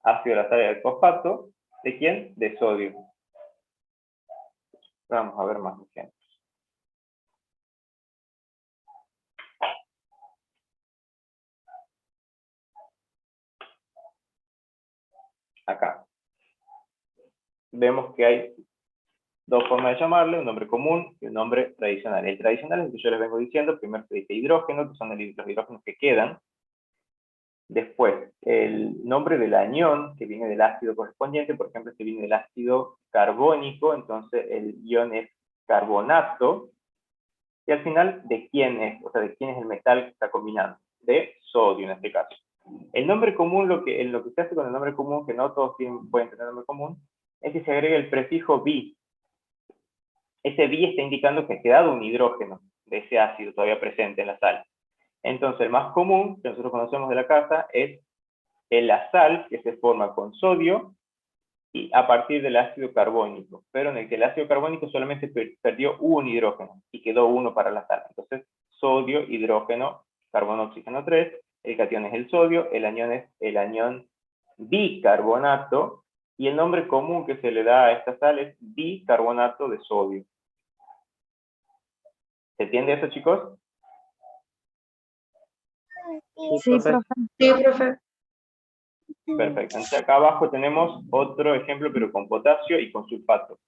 ácido de la sal del fosfato, ¿de quién? De sodio. Vamos a ver más ejemplos. Acá. Vemos que hay dos formas de llamarle, un nombre común y un nombre tradicional. El tradicional es el que yo les vengo diciendo, primero se dice hidrógeno, que son los hidrógenos que quedan. Después, el nombre del anión, que viene del ácido correspondiente, por ejemplo, este viene del ácido carbónico, entonces el ion es carbonato. Y al final, ¿de quién es? O sea, ¿de quién es el metal que está combinando? De sodio, en este caso. El nombre común, lo que se hace con el nombre común, que no todos pueden tener nombre común, es que se agrega el prefijo bi. Ese bi está indicando que ha quedado un hidrógeno de ese ácido todavía presente en la sal. Entonces, el más común que nosotros conocemos de la casa es la sal que se forma con sodio y a partir del ácido carbónico, pero en el que el ácido carbónico solamente perdió un hidrógeno y quedó uno para la sal. Entonces, sodio, hidrógeno, carbono, oxígeno 3, el catión es el sodio, el anión es el anión bicarbonato, y el nombre común que se le da a esta sal es bicarbonato de sodio. ¿Se entiende eso, chicos? Sí, profe. Sí, profe. Perfecto. Entonces acá abajo tenemos otro ejemplo, pero con potasio y con sulfato.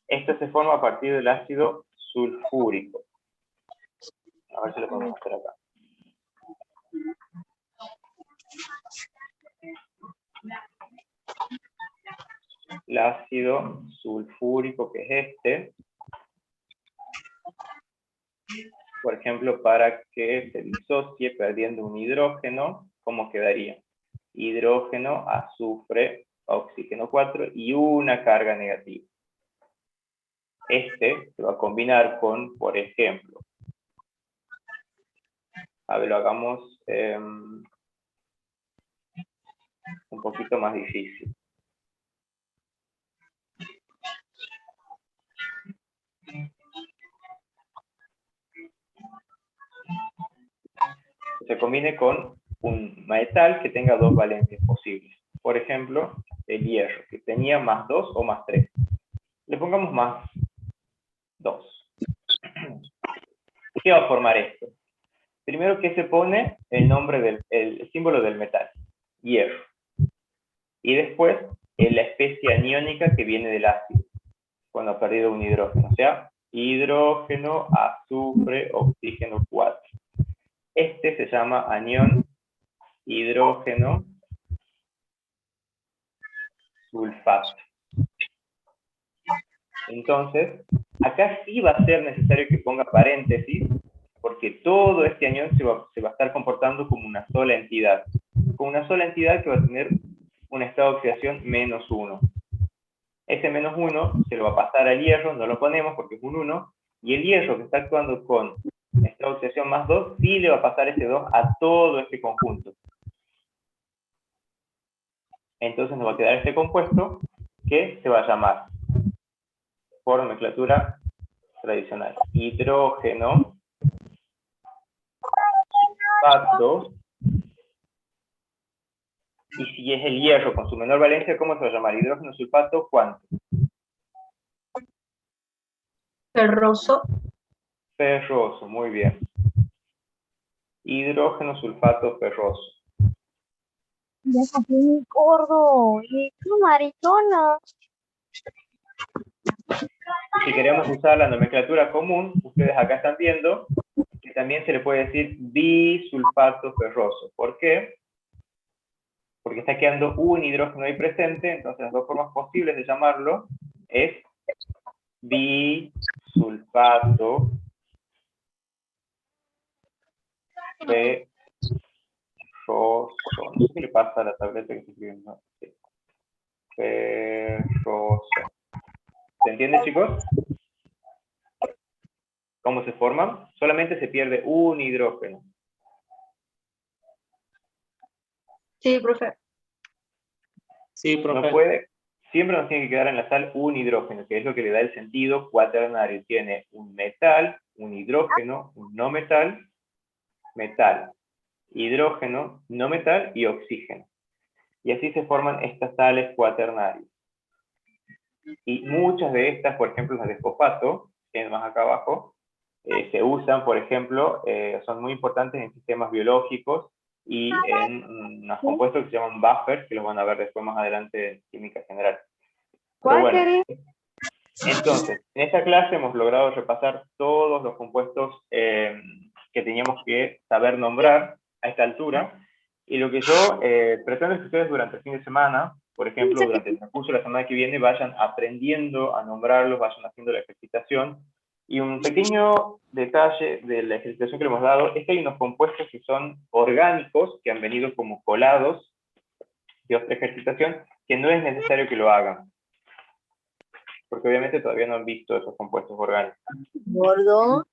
Este se forma a partir del ácido sulfúrico. A ver si lo podemos hacer acá. El ácido sulfúrico, que es este, por ejemplo, para que se disocie perdiendo un hidrógeno, ¿cómo quedaría? Hidrógeno, azufre, oxígeno 4 y una carga negativa. Este se va a combinar con, por ejemplo, a ver, lo hagamos un poquito más difícil. Se combine con un metal que tenga dos valencias posibles. Por ejemplo, el hierro, que tenía más 2 o más 3. Le pongamos más 2. ¿Qué va a formar esto? Primero, ¿qué se pone? El nombre el símbolo del metal, hierro. Y después, la especie aniónica que viene del ácido, cuando ha perdido un hidrógeno. O sea, hidrógeno, azufre, oxígeno 4. Este se llama anión hidrógeno sulfato. Entonces, acá sí va a ser necesario que ponga paréntesis, porque todo este anión se va a estar comportando como una sola entidad. Como una sola entidad que va a tener un estado de oxidación -1. Ese -1 se lo va a pasar al hierro, no lo ponemos porque es un 1, y el hierro que está actuando con estado de oxidación +2, sí le va a pasar ese 2 a todo este conjunto. Entonces nos va a quedar este compuesto que se va a llamar, por nomenclatura tradicional, hidrógeno sulfato. Y si es el hierro con su menor valencia, ¿cómo se va a llamar? Hidrógeno sulfato, ¿cuánto? Ferroso. Ferroso, muy bien. Hidrógeno sulfato ferroso. Ya copié mi gordo. Y qué maritona. Si queremos usar la nomenclatura común, ustedes acá están viendo que también se le puede decir bisulfato ferroso. ¿Por qué? Porque está quedando un hidrógeno ahí presente, entonces las dos formas posibles de llamarlo es bisulfato ferroso. No sé qué le pasa a la tableta que estoy escribiendo. Sí. Ferroso. ¿Se entiende, chicos? ¿Cómo se forman? Solamente se pierde un hidrógeno. Sí, profe. Sí, profe. No puede, siempre nos tiene que quedar en la sal un hidrógeno, que es lo que le da el sentido cuaternario. Tiene un metal, un hidrógeno, un no metal, metal, hidrógeno, no metal y oxígeno. Y así se forman estas sales cuaternarias. Y muchas de estas, por ejemplo las de fosfato, que tienen más acá abajo, se usan, por ejemplo, son muy importantes en sistemas biológicos y en unos compuestos que se llaman buffers, que los van a ver después más adelante en química general. Pero bueno, entonces, en esta clase hemos logrado repasar todos los compuestos que teníamos que saber nombrar a esta altura, y lo que yo pretendo es que ustedes durante el fin de semana, por ejemplo, durante el transcurso de la semana que viene, vayan aprendiendo a nombrarlos, vayan haciendo la ejercitación. Y un pequeño detalle de la ejercitación que le hemos dado es que hay unos compuestos que son orgánicos, que han venido como colados de otra ejercitación, que no es necesario que lo hagan, porque obviamente todavía no han visto esos compuestos orgánicos. Gordo.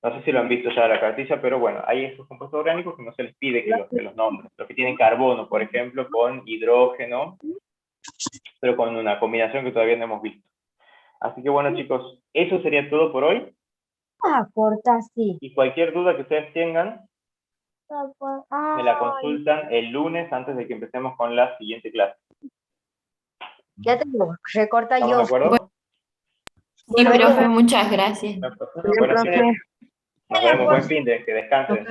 No sé si lo han visto ya en la cartilla, pero bueno, hay esos compuestos orgánicos que no se les pide que los nombren. Los que tienen carbono, por ejemplo, con hidrógeno, pero con una combinación que todavía no hemos visto. Así que bueno, chicos, eso sería todo por hoy. Corta así. Y cualquier duda que ustedes tengan, me la consultan el lunes antes de que empecemos con la siguiente clase. Ya tengo, recorta ¿Estamos yo. de acuerdo? Sí, profe, muchas gracias. Buenas noches. Nos vemos, buen fin de, que descansen.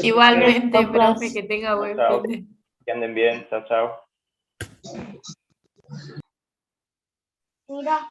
Igualmente, profe, que tenga buen Chao. fin de. Que anden bien, chao, chao. Mira.